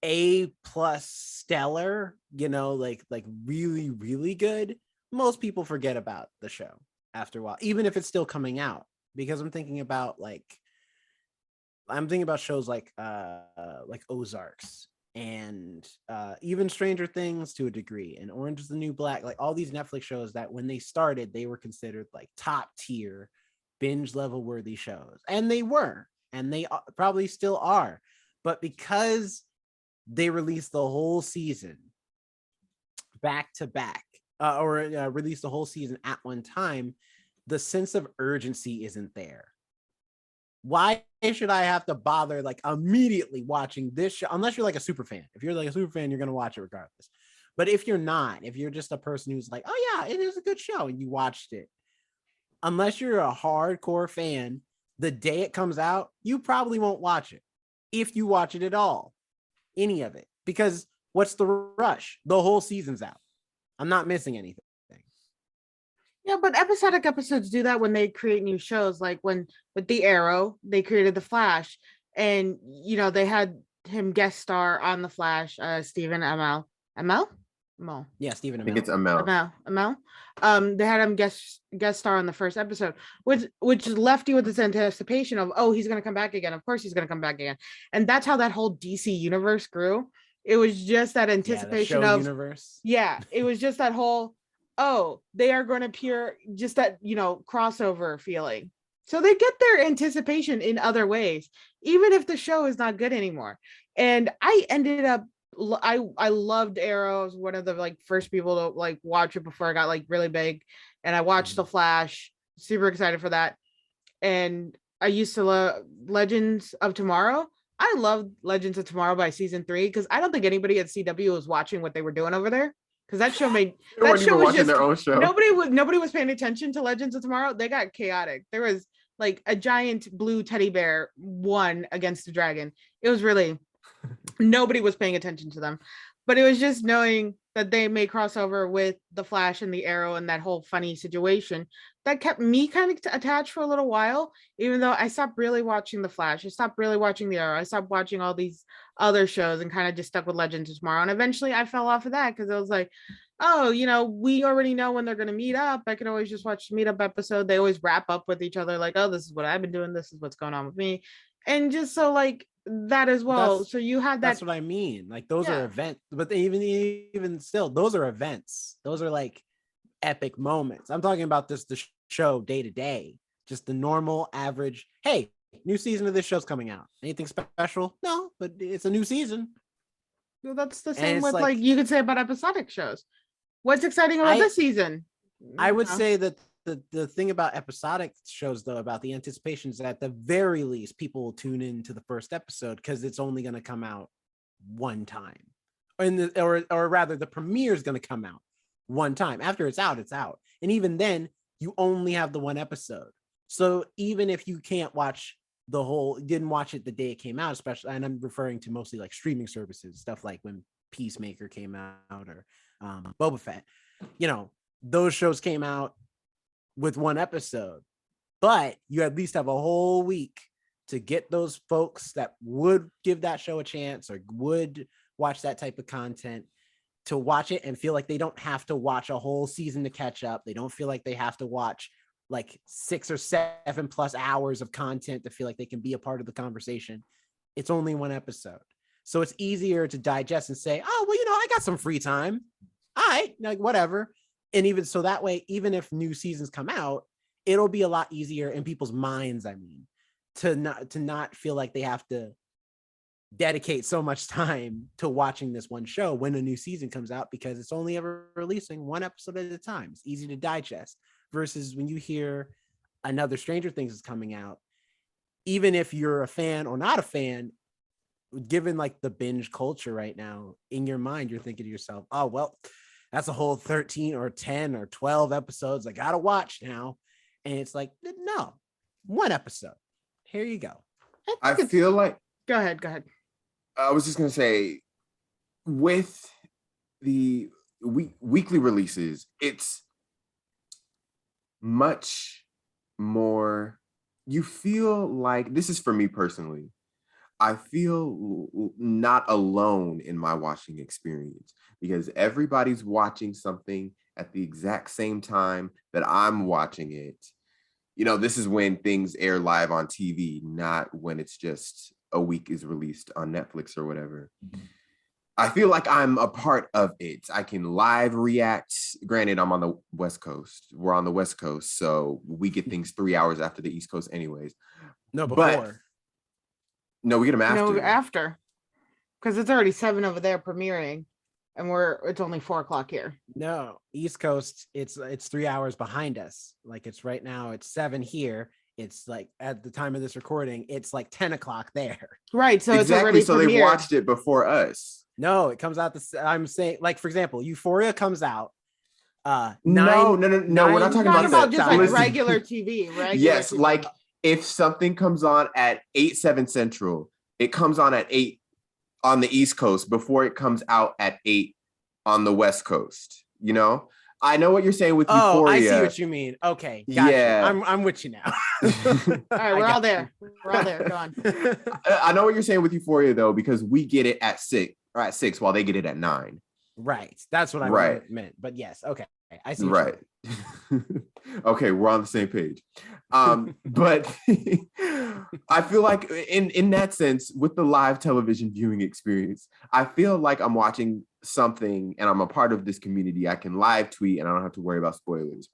A+ stellar, like really, really good, most people forget about the show after a while, even if it's still coming out. Because I'm thinking about shows like Ozarks, and even Stranger Things to a degree, and Orange is the New Black, like all these Netflix shows that when they started, they were considered like top tier binge level worthy shows. And they were, and they probably still are. But because they released the whole season back to back, or released the whole season at one time, the sense of urgency isn't there. Why should I have to bother like immediately watching this show? Unless you're like a super fan. If you're like a super fan, you're going to watch it regardless. But if you're not, if you're just a person who's like, oh yeah, it is a good show, and you watched it, unless you're a hardcore fan, the day it comes out, you probably won't watch it. If you watch it at all, any of it, because what's the rush? The whole season's out. I'm not missing anything. Yeah, but episodic episodes do that when they create new shows. Like when with The Arrow, they created The Flash, and they had him guest star on The Flash, Stephen Amell. Yeah, Stephen Amell. I think it's Amell. Amell. They had him guest star on the first episode, which left you with this anticipation of, oh, he's gonna come back again. Of course he's gonna come back again. And that's how that whole DC universe grew. It was just that anticipation of universe. Yeah, it was just that whole, oh, they are going to appear, just that, crossover feeling. So they get their anticipation in other ways, even if the show is not good anymore. And I ended up, I loved Arrow. I was one of the first people to watch it before I got really big. And I watched The Flash, super excited for that. And I used to love Legends of Tomorrow. I loved Legends of Tomorrow by season 3, because I don't think anybody at CW was watching what they were doing over there. Because that show was watching their own show. Nobody was paying attention to Legends of Tomorrow. They got chaotic. There was like a giant blue teddy bear won against a dragon. It was really, nobody was paying attention to them. But it was just knowing that they may cross over with the Flash and the Arrow and that whole funny situation that kept me kind of attached for a little while, even though I stopped really watching the Flash. I stopped really watching the Arrow. I stopped watching all these other shows and kind of just stuck with Legends of Tomorrow. And eventually I fell off of that because I was like, oh, we already know when they're going to meet up. I can always just watch the meetup episode. They always wrap up with each other like, oh, this is what I've been doing. This is what's going on with me. And just so like that as well. So you had that. That's what I mean. Like those are events, but even still, those are events. Those are like epic moments. I'm talking about the show day to day, just the normal average. Hey, new season of this show's coming out. Anything special? No, but it's a new season. Well, that's the same with like you could say about episodic shows. What's exciting about this season? I would say that the thing about episodic shows, though, about the anticipation is that at the very least, people will tune in to the first episode because it's only going to come out one time. Or rather, the premiere is going to come out one time. After it's out, it's out. And even then, you only have the one episode. So even if you can't watch didn't watch it the day it came out, especially, and I'm referring to mostly like streaming services, stuff like when Peacemaker came out or Boba Fett, those shows came out with one episode, but you at least have a whole week to get those folks that would give that show a chance or would watch that type of content to watch it and feel like they don't have to watch a whole season to catch up. They don't feel like they have to watch like 6 or 7+ hours of content to feel like they can be a part of the conversation. It's only one episode. So it's easier to digest and say, oh, well, I got some free time. All right, like whatever. And even so that way, even if new seasons come out, it'll be a lot easier in people's minds, to not feel like they have to dedicate so much time to watching this one show when a new season comes out, because it's only ever releasing one episode at a time. It's easy to digest versus when you hear another Stranger Things is coming out, even if you're a fan or not a fan, given like the binge culture right now, in your mind, you're thinking to yourself, oh, well, that's a whole 13 or 10 or 12 episodes I gotta watch now. And it's like, no, one episode. Here you go. I feel like... Go ahead. I was just going to say, with the weekly releases, it's much more... You feel like... This is for me personally. I feel not alone in my watching experience because everybody's watching something at the exact same time that I'm watching it. This is when things air live on TV, not when it's just a week is released on Netflix or whatever. I feel like I'm a part of it. I can live react. Granted, I'm on the West Coast. We're on the West Coast, so we get things 3 hours after the East Coast anyways. No, before. No, we get them after. No, after. Because it's already 7 over there premiering. And it's only 4:00 here. No, East Coast, it's 3 hours behind us. Like it's right now, it's 7 here. It's like at the time of this recording, it's like 10 o'clock there. Right. So exactly. It's already so they watched it before us. No, it comes out I'm saying, like, for example, Euphoria comes out. No, we're not talking about just like regular TV, right? Yes, TV. Like if something comes on at 8/7 Central, it comes on at 8 on the East Coast before it comes out at 8 on the West Coast. I know what you're saying with Euphoria. Oh, I see what you mean. Okay, gotcha. Yeah, I'm with you now. All right, we're all there. Go on. I know what you're saying with Euphoria though, because we get it at 6 while they get it at 9. Right, that's what I meant. But yes, okay, I see. Right. Okay, we're on the same page. But I feel like in that sense, with the live television viewing experience, I feel like I'm watching something and I'm a part of this community. I can live tweet and I don't have to worry about spoilers.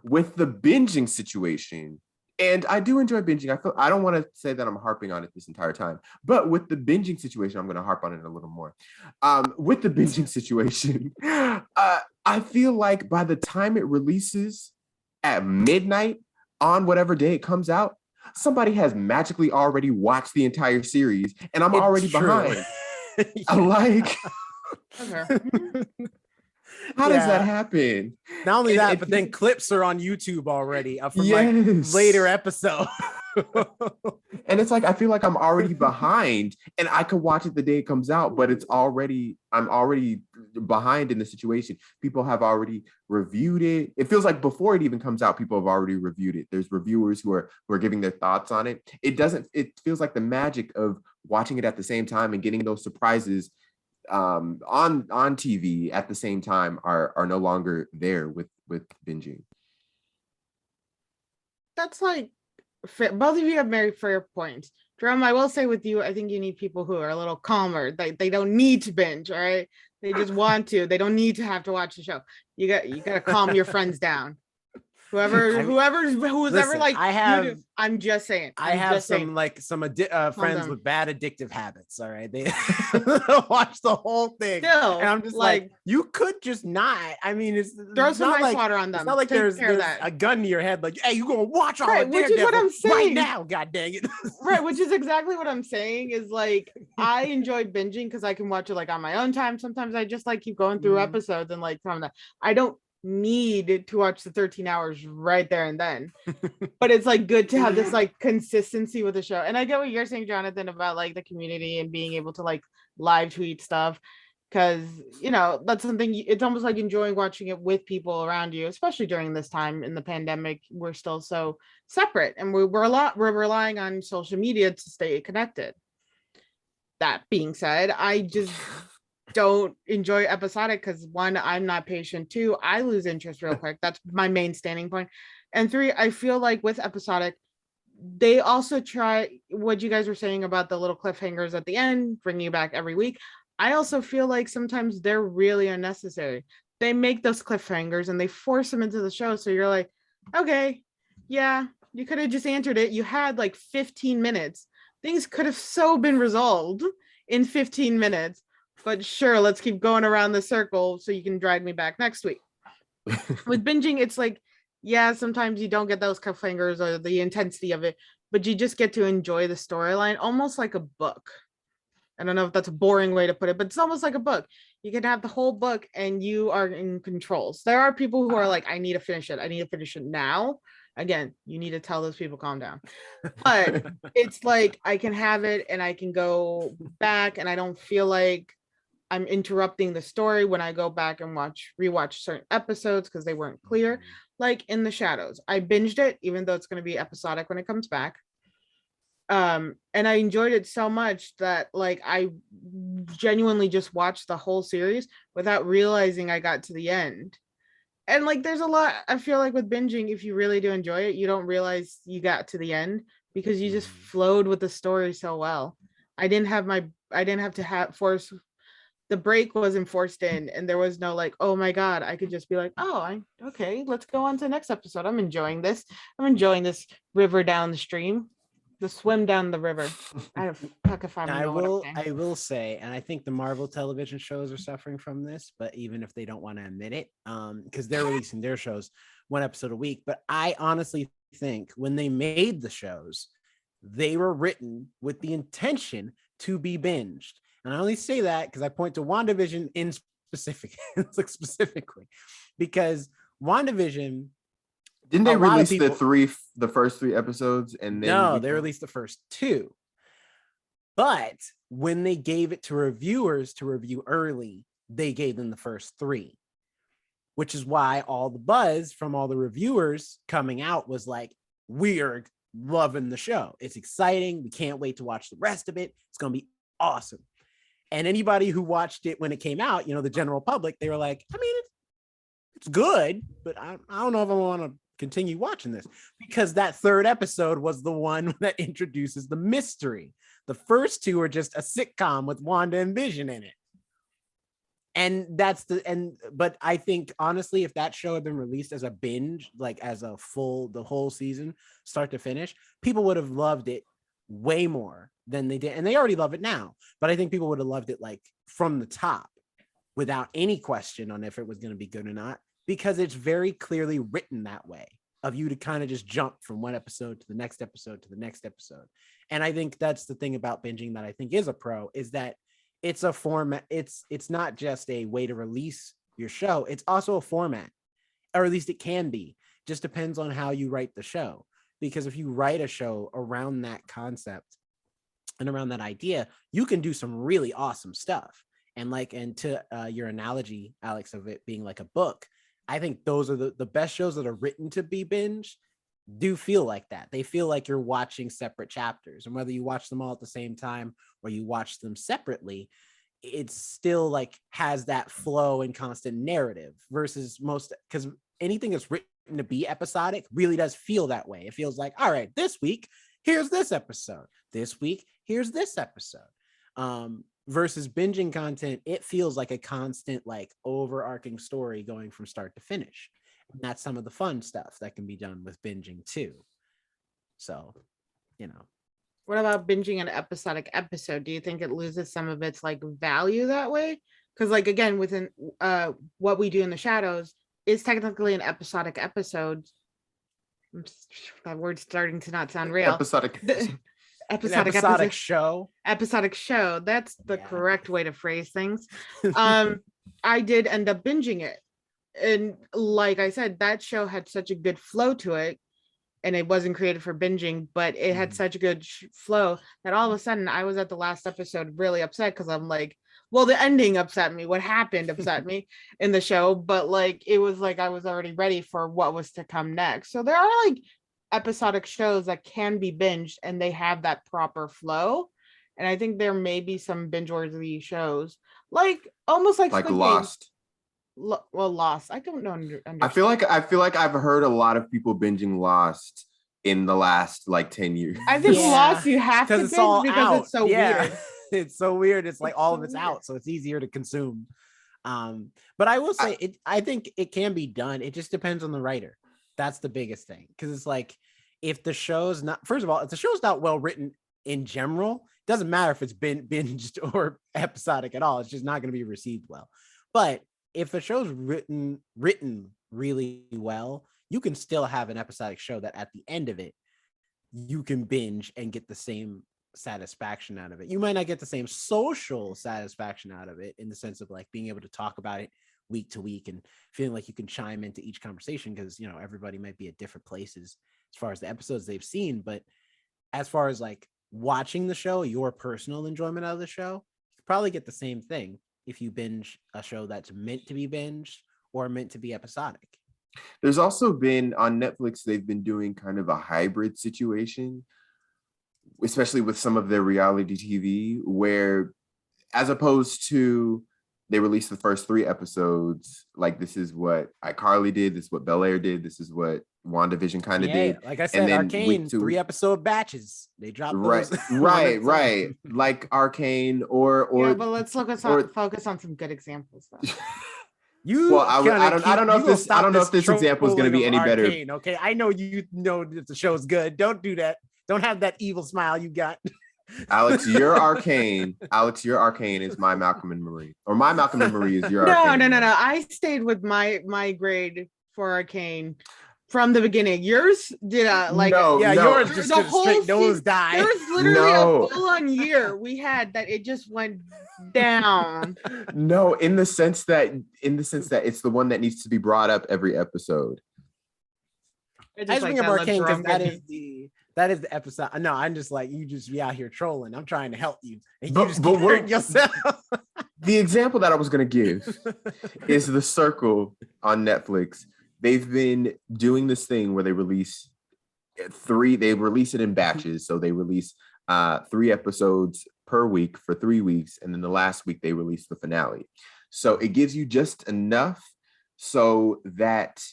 With the binging situation, and I do enjoy binging. I don't want to say that I'm harping on it this entire time, but with the binging situation, I'm going to harp on it a little more. With the binging situation, I feel like by the time it releases at midnight on whatever day it comes out, somebody has magically already watched the entire series and I'm already behind. I'm like... How does that happen? Not only that, but then clips are on YouTube already from yes. like later episodes. And it's like I feel like I'm already behind, and I could watch it the day it comes out, but I'm already behind in the situation. People have already reviewed it. It feels like before it even comes out, people have already reviewed it. There's reviewers who are giving their thoughts on it. It feels like the magic of watching it at the same time and getting those surprises on TV at the same time are no longer there with binging. That's like, both of you have very fair points. Jerome, I will say with you, I think you need people who are a little calmer. They don't need to binge, all right? They just want to. They don't need to have to watch the show. You got to calm your friends down. Who's ever like, I'm just saying. I have some friends with bad addictive habits. All right, they watch the whole thing. Still, and I'm just like, you could just not. I mean, throw some ice water on them. It's not like there's a gun to your head, like, hey, you gonna watch all right, of which is what I'm saying right now. God dang it! Right, which is exactly what I'm saying. Is like I enjoy binging because I can watch it like on my own time. Sometimes I just like keep going through episodes and like from that. I don't need to watch the 13 hours right there and then, but it's like good to have this like consistency with the show. And I get what you're saying, Jonathan, about like the community and being able to like live tweet stuff, because that's something. It's almost like enjoying watching it with people around you, especially during this time in the pandemic. We're still so separate, and we're relying on social media to stay connected. That being said, I just don't enjoy episodic because 1, I'm not patient. 2, I lose interest real quick. That's my main standing point. And 3, I feel like with episodic, they also try what you guys were saying about the little cliffhangers at the end, bring you back every week. I also feel like sometimes they're really unnecessary. They make those cliffhangers and they force them into the show. So you're like, okay, yeah, you could have just answered it. You had like 15 minutes. Things could have so been resolved in 15 minutes. But sure, let's keep going around the circle so you can drag me back next week. With binging, it's like, yeah, sometimes you don't get those cliffhangers or the intensity of it, but you just get to enjoy the storyline, almost like a book. I don't know if that's a boring way to put it, but it's almost like a book. You can have the whole book and you are in control. So there are people who are like, I need to finish it. I need to finish it now. Again, you need to tell those people, calm down. But it's like, I can have it and I can go back and I don't feel like I'm interrupting the story when I go back and rewatch certain episodes because they weren't clear. Like In the Shadows, I binged it, even though it's going to be episodic when it comes back. And I enjoyed it so much that like I genuinely just watched the whole series without realizing I got to the end. And like there's a lot, I feel like with binging, if you really do enjoy it, you don't realize you got to the end because you just flowed with the story so well. I didn't have to force. The break wasn't forced in, and there was no like, oh my God, I could just be like, okay, let's go on to the next episode. I'm enjoying this river down the stream, the swim down the river. I will say, and I think the Marvel television shows are suffering from this, but even if they don't want to admit it, because they're releasing their shows 1 episode a week. But I honestly think when they made the shows, they were written with the intention to be binged. And I only say that because I point to WandaVision specifically, because WandaVision. Didn't they release the first 3 episodes and then? No, they released the first 2. But when they gave it to reviewers to review early, they gave them the first 3, which is why all the buzz from all the reviewers coming out was like, we are loving the show. It's exciting. We can't wait to watch the rest of it. It's going to be awesome. And anybody who watched it when it came out, the general public, they were like, I mean, it's good, but I don't know if I want to continue watching this, because that 3rd episode was the one that introduces the mystery. The first 2 are just a sitcom with Wanda and Vision in it. And but I think honestly, if that show had been released as a binge, like as the whole season, start to finish, people would have loved it way more than they did. And they already love it now, but I think people would have loved it like from the top without any question on if it was going to be good or not, because it's very clearly written that way, of you to kind of just jump from one episode to the next episode to the next episode. And I think that's the thing about binging that I think is a pro, is that it's a format. It's not just a way to release your show, it's also a format, or at least it can be. Just depends on how you write the show. Because if you write a show around that concept and around that idea, you can do some really awesome stuff. And to your analogy, Alex, of it being like a book, I think those are the best shows that are written to be binge do feel like that. They feel like you're watching separate chapters, and whether you watch them all at the same time or you watch them separately, it's still like has that flow and constant narrative versus most, because anything that's written to be episodic really does feel that way. It feels like, all right, this week, here's this episode. This week, here's this episode. Versus binging content, it feels like a constant, like overarching story going from start to finish. And that's some of the fun stuff that can be done with binging too. So, What about binging an episodic episode? Do you think it loses some of its like value that way? Because like, again, within what we do in the shadows is technically an episodic episode. That word's starting to not sound real. Episodic show. Episodic show. That's the correct way to phrase things. I did end up binging it. And like I said, that show had such a good flow to it, and it wasn't created for binging, but it had such a good flow that all of a sudden I was at the last episode really upset because I'm like, well, the ending upset me. What happened upset me in the show, but like it was like I was already ready for what was to come next. So there are like episodic shows that can be binged and they have that proper flow. And I think there may be some binge-worthy shows, like almost like Lost. Lost. I don't know. I feel like I've heard a lot of people binging Lost in the last like 10 years. I think Lost you have to binge because it's so weird. It's so weird. It's like all of it's out, so it's easier to consume. But I will say I think it can be done. It just depends on the writer. That's the biggest thing, because it's like if the show's not, first of all, if the show's not well written in general, it doesn't matter if it's been binged or episodic at all. It's just not going to be received well. But if a show's written really well, you can still have an episodic show that at the end of it, you can binge and get the same satisfaction out of it. You might not get the same social satisfaction out of it in the sense of like being able to talk about it week to week and feeling like you can chime into each conversation, because everybody might be at different places as far as the episodes they've seen. But as far as like watching the show, your personal enjoyment of the show, you probably get the same thing if you binge a show that's meant to be binged or meant to be episodic. There's also been on Netflix, they've been doing kind of a hybrid situation, especially with some of their reality TV, where as opposed to they released the first 3 episodes, like this is what iCarly did, this is what Bel Air did, this is what WandaVision kind of did. Like I said, Arcane, 3 episode batches. They dropped those. Right. Like Arcane or but let's focus on some good examples though. I don't know if this example is going to be any better. Okay, I know that the show's good. Don't do that. Don't have that evil smile you got. Alex, you're Arcane. Your Arcane is my Malcolm and Marie, or my Malcolm and Marie is your Arcane. No. I stayed with my grade for Arcane from the beginning. Yours did yours just the whole straight nose dive. There was literally a full-on year we had that it just went down. No, in the sense that it's the one that needs to be brought up every episode. I just bring up Arcane because that is the episode. No, I'm just like, you just be out here trolling. I'm trying to help you, and you just keep hurting yourself. The example that I was going to give is The Circle on Netflix. They've been doing this thing where they release it in batches. So they release 3 episodes per week for 3 weeks. And then the last week they release the finale. So it gives you just enough so that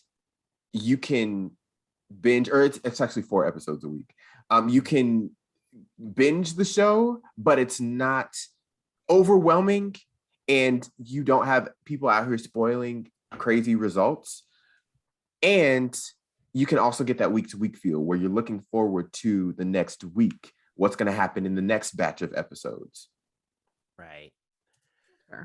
you can binge, or it's actually 4 episodes a week. You can binge the show, but it's not overwhelming, and you don't have people out here spoiling crazy results. And you can also get that week to week feel where you're looking forward to the next week, what's going to happen in the next batch of episodes. Right.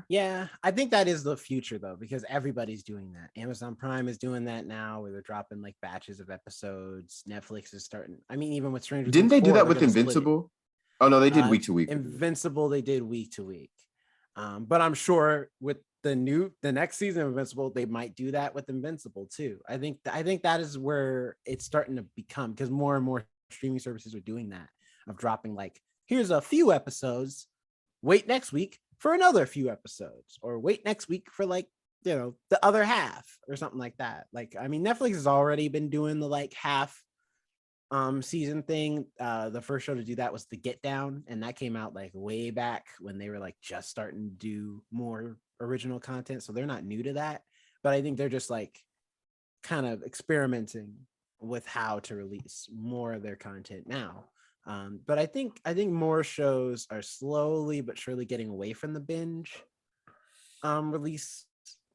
Yeah, I think that is the future though, because everybody's doing that. Amazon Prime is doing that now, where they're dropping like batches of episodes. Netflix is starting. I mean, even with Stranger Didn't Things they do that with Invincible? Oh no, they did week to week. Invincible, they did week to week. But I'm sure with the next season of Invincible, they might do that with Invincible too. I think that is where it's starting to become, because more and more streaming services are doing that, of dropping like, here's a few episodes, wait next week for another few episodes, or wait next week for like, you know, the other half or something like that. Like, I mean, Netflix has already been doing the like half season thing. The first show to do that was The Get Down, and that came out like way back when they were like just starting to do more original content, so they're not new to that, but I think they're just like kind of experimenting with how to release more of their content now. But I think more shows are slowly but surely getting away from the binge release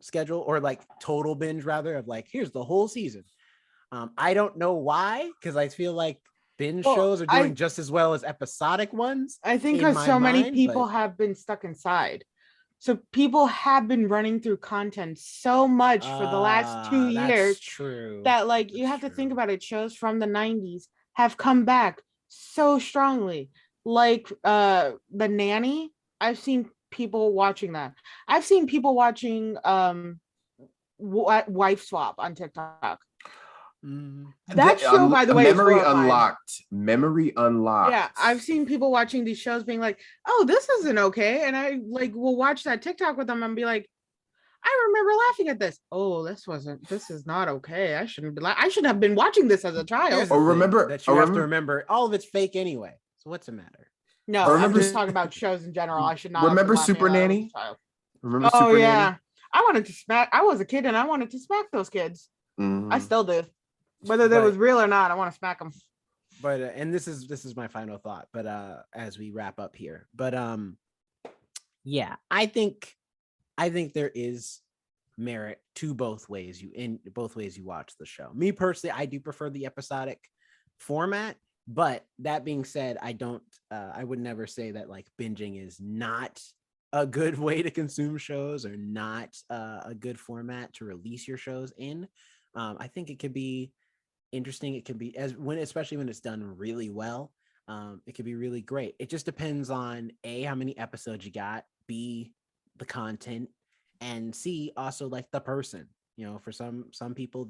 schedule, or like total binge rather, of like, here's the whole season. I don't know why, because I feel like binge shows are doing just as well as episodic ones. I think because so many people have been stuck inside. So people have been running through content so much for the last 2 years. True. That like you have to think about it. Shows from the 90s have come back so strongly. Like The Nanny. I've seen people watching that. I've seen people watching Wife Swap on TikTok. That show, by the way, Memory Unlocked. Yeah, I've seen people watching these shows being like, oh, this isn't okay, and I like will watch that TikTok with them and be like, I remember laughing at this. Oh, this is not okay. I shouldn't have been watching this as a child. Or remember that you have to remember all of it's fake anyway, so what's the matter? No, I'm just talking about shows in general. I should not remember Super Nanny. Remember Super Nanny? I was a kid and I wanted to smack those kids. I still do. Whether that was real or not, I want to smack them. But and this is my final thought. But as we wrap up here, but yeah, I think there is merit to both ways you watch the show. Me personally, I do prefer the episodic format. But that being said, I would never say that like binging is not a good way to consume shows, or not a good format to release your shows in. I think it could be interesting. It can be, especially when it's done really well. It could be really great. It just depends on A, how many episodes you got, B, the content, and C, also like the person. You know, for some people,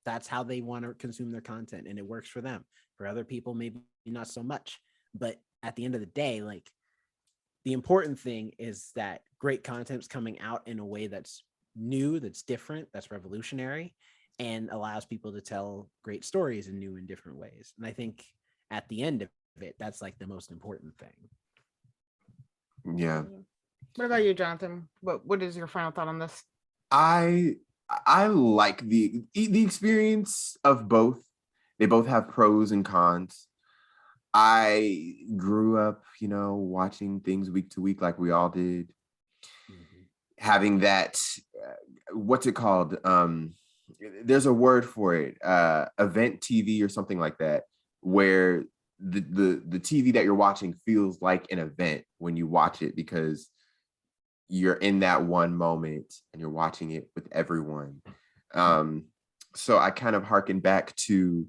that's how they want to consume their content and it works for them. For other people, maybe not so much. But at the end of the day, like, the important thing is that great content's coming out in a way that's new, that's different, that's revolutionary, and allows people to tell great stories in new and different ways. And I think at the end of it, that's like the most important thing. Yeah. What about you, Jonathan? What is your final thought on this? I like the experience of both. They both have pros and cons. I grew up, watching things week to week like we all did. Mm-hmm. Having that, what's it called? There's a word for it, event TV or something like that, where the TV that you're watching feels like an event when you watch it, because you're in that one moment and you're watching it with everyone. So I kind of harken back to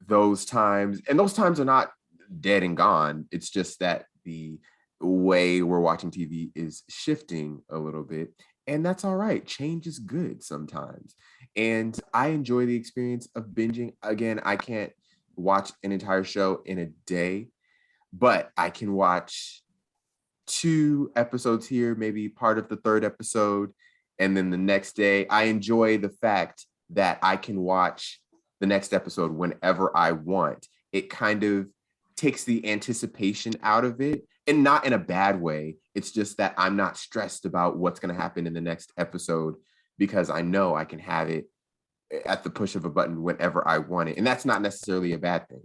those times, and those times are not dead and gone. It's just that the way we're watching TV is shifting a little bit, and that's all right. Change is good sometimes. And I enjoy the experience of binging. Again, I can't watch an entire show in a day, but I can watch 2 episodes here, maybe part of the 3rd episode, and then the next day. I enjoy the fact that I can watch the next episode whenever I want. It kind of takes the anticipation out of it, and not in a bad way. It's just that I'm not stressed about what's going to happen in the next episode, because I know I can have it at the push of a button whenever I want it. And that's not necessarily a bad thing.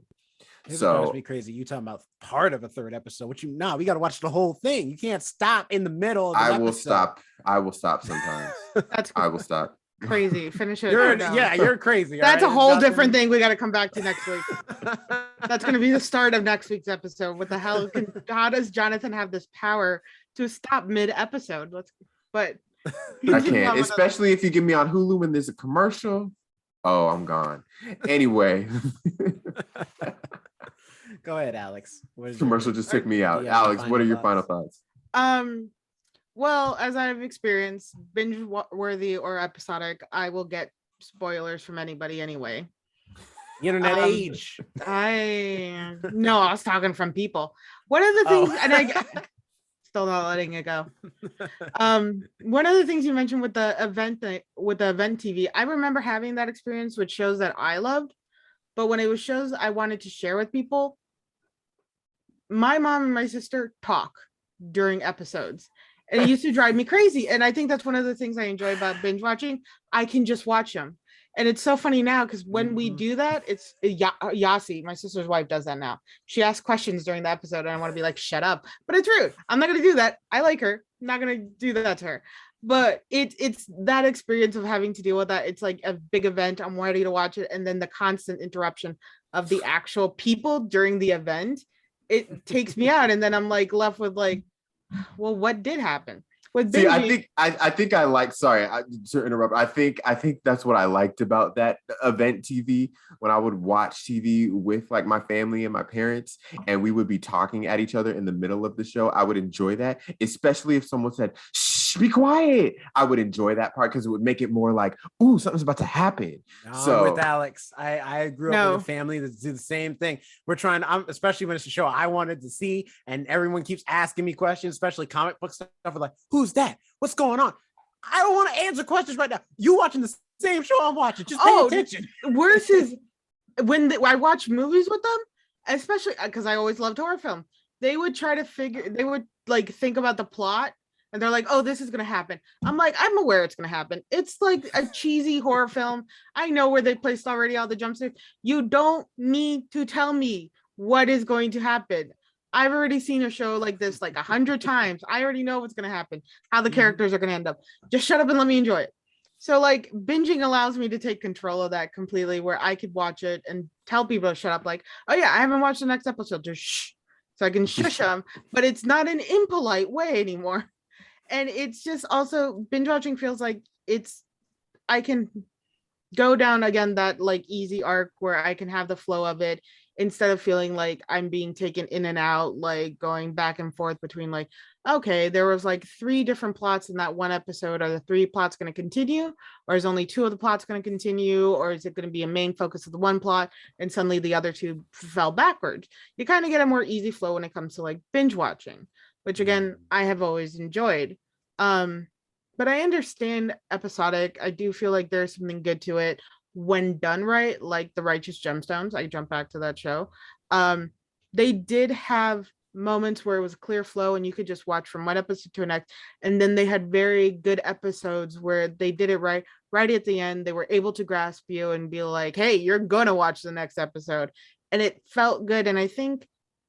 It drives me crazy. You talking about part of a 3rd episode? We got to watch the whole thing. You can't stop in the middle of the episode. I will stop sometimes. I will stop. Crazy. Finish it. You're crazy. That's a whole different thing we got to come back to next week. That's going to be the start of next week's episode. What the hell? How does Jonathan have this power to stop mid-episode? I can't, especially if you get me on Hulu when there's a commercial. Oh, I'm gone. Anyway. Go ahead, Alex. Commercial just took me out. Alex, what are your final thoughts? Well, as I've experienced, binge worthy or episodic, I will get spoilers from anybody anyway. Internet age. I was talking from people. One of the things, and I still not letting it go. One of the things you mentioned with the event TV, I remember having that experience with shows that I loved, but when it was shows I wanted to share with people, my mom and my sister talk during episodes. And it used to drive me crazy. And I think that's one of the things I enjoy about binge watching. I can just watch them. And it's so funny now because when we do that, it's Yasi, my sister's wife, does that now. She asks questions during the episode and I want to be like, shut up. But it's rude. I'm not going to do that. I like her. I'm not going to do that to her. But it's that experience of having to deal with that. It's like a big event. I'm ready to watch it. And then the constant interruption of the actual people during the event, it takes me out. And then I'm like left with like, well, what did happen? See, I think I like. Sorry to interrupt. I think that's what I liked about that event TV. When I would watch TV with like my family and my parents, and we would be talking at each other in the middle of the show, I would enjoy that. Especially if someone said, "Shh, be quiet." I would enjoy that part because it would make it more like, "Ooh, something's about to happen." So with Alex, I grew up with a family that do the same thing. We're trying. Especially when it's a show I wanted to see, and everyone keeps asking me questions, especially comic book stuff. We're like, "Who's that? What's going on?" I don't want to answer questions right now. You watching the same show I'm watching. Just pay attention. Worse is when I watch movies with them, especially because I always loved horror film. They would try to think about the plot and they're like, oh, this is going to happen. I'm like, I'm aware it's going to happen. It's like a cheesy horror film. I know where they placed already all the jump scares. You don't need to tell me what is going to happen. I've already seen a show like this like 100 times. I already know what's going to happen, how the characters are going to end up. Just shut up and let me enjoy it. So like binging allows me to take control of that completely, where I could watch it and tell people to shut up. Like, oh yeah, I haven't watched the next episode. Just shh. So I can shush them, but it's not an impolite way anymore. And it's just also binge watching feels like I can go down again that like easy arc where I can have the flow of it, instead of feeling like I'm being taken in and out, like going back and forth between like, okay, there was like 3 different plots in that one episode. Are the 3 plots going to continue? Or is only 2 of the plots going to continue? Or is it going to be a main focus of the one plot and suddenly the other 2 fell backwards? You kind of get a more easy flow when it comes to like binge watching, which again, I have always enjoyed. But I understand episodic. I do feel like there's something good to it when done right, like the Righteous Gemstones. I jump back to that show. They did have moments where it was a clear flow and you could just watch from one episode to the next. And then they had very good episodes where they did it right at the end. They were able to grasp you and be like, hey, you're going to watch the next episode. And it felt good. And I think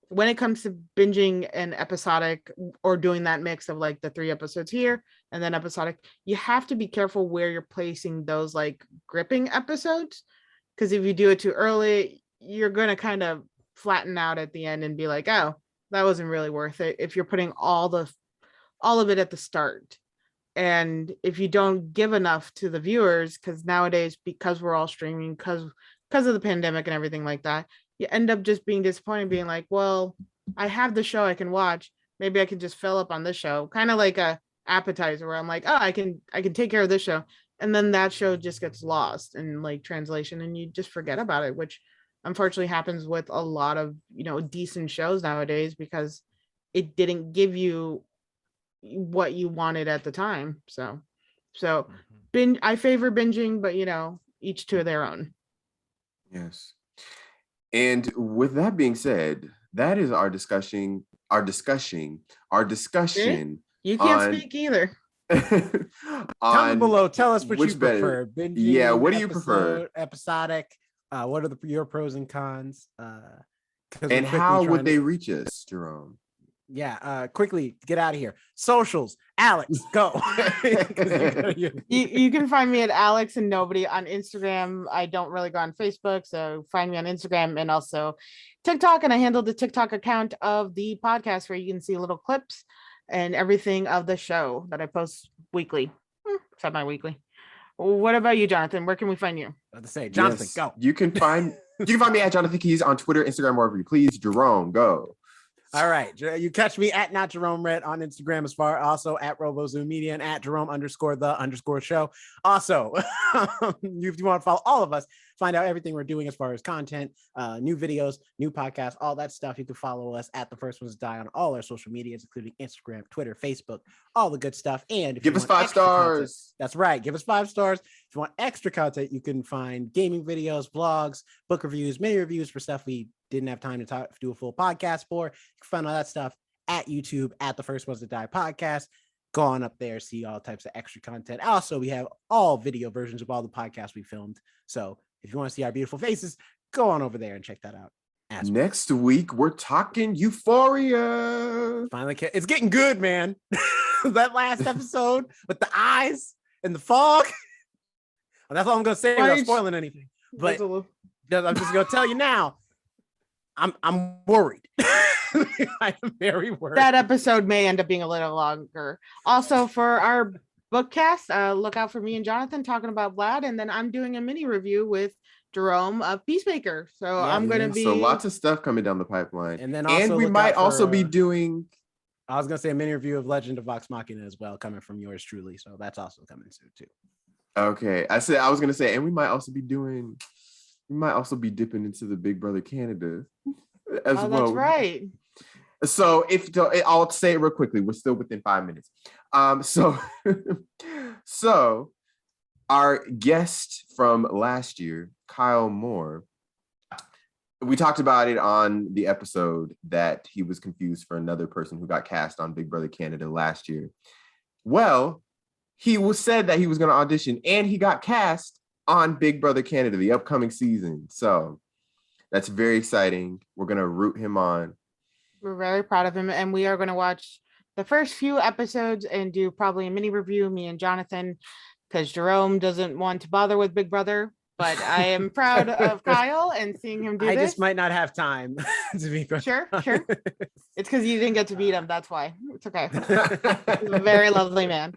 when it comes to binging and episodic, or doing that mix of like the 3 episodes here and then episodic, you have to be careful where you're placing those like gripping episodes. Because if you do it too early, you're going to kind of flatten out at the end and be like, oh, that wasn't really worth it. If you're putting all of it at the start, and if you don't give enough to the viewers, because nowadays, because we're all streaming, because of the pandemic and everything like that, you end up just being disappointed, being like, well, I have the show I can watch. Maybe I can just fill up on this show. Kind of like a appetizer where I'm like, oh, I can take care of this show. And then that show just gets lost in like translation and you just forget about it, which unfortunately happens with a lot of, decent shows nowadays, because it didn't give you what you wanted at the time. So I favor binging, but each to their own. Yes. And with that being said, that is our discussion. You can't speak either. Comment below. Tell us what you prefer. Binging, yeah, what do you prefer? Episodic. What are your pros and cons? And how would they reach us, Jerome? Yeah, quickly get out of here. Socials, Alex, go. You can find me at Alex and Nobody on Instagram. I don't really go on Facebook, so find me on Instagram and also TikTok. And I handle the TikTok account of the podcast, where you can see little clips and everything of the show that I post weekly, semi-weekly. What about you, Jonathan? Where can we find you? Jonathan, go. You can find me at Jonathan Keys on Twitter, Instagram, wherever you please. Jerome, go. All right. You catch me at Not Jerome Red on Instagram, as far also at RoboZoom Media and at Jerome_the_show. Also, if you want to follow all of us, find out everything we're doing as far as content, new videos, new podcasts, all that stuff. You can follow us at The First Ones to Die on all our social medias, including Instagram, Twitter, Facebook, all the good stuff. And if give us 5 stars. Content, that's right. Give us 5 stars. If you want extra content, you can find gaming videos, vlogs, book reviews, mini reviews for stuff we didn't have time to do a full podcast for. You can find all that stuff at YouTube at The First Ones to Die podcast. Go on up there, see all types of extra content. Also, we have all video versions of all the podcasts we filmed. So if you want to see our beautiful faces, go on over there and check that out. Next week, we're talking Euphoria. Finally, it's getting good, man. That last episode with the eyes and the fog. That's all I'm going to say without spoiling anything. But I'm just going to tell you now, I'm worried. I'm very worried. That episode may end up being a little longer. Also, for our bookcast, look out for me and Jonathan talking about Vlad, and then I'm doing a mini review with Jerome of Peacemaker. So I'm going to be... So lots of stuff coming down the pipipeline. And then also we might also be doing... I was going to say a mini review of Legend of Vox Machina as well, coming from yours truly. So that's also coming soon too. Okay. I was going to say, and we might also be dipping into the Big Brother Canada as well. That's right. So I'll say it real quickly. We're still within 5 minutes. So our guest from last year, Kyle Moore, we talked about it on the episode that he was confused for another person who got cast on Big Brother Canada last year. Well, he said that he was going to audition, and he got cast on Big Brother Canada, the upcoming season. So that's very exciting. We're going to root him on. We're very proud of him, and we are going to watch the first few episodes and do probably a mini review, me and Jonathan, because Jerome doesn't want to bother with Big Brother. But I am proud of Kyle and seeing him do this. I just might not have time to be sure. It's because you didn't get to beat him. That's why. It's okay. He's a very lovely man.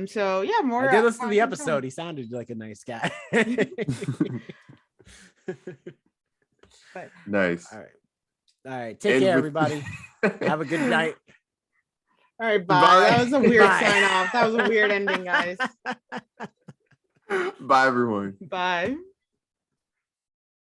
So yeah, more. I did listen to the episode. He sounded like a nice guy. Nice. All right. Take care, everybody. Have a good night. All right. Bye. That was a weird sign off. That was a weird ending, guys. Bye, everyone. Bye.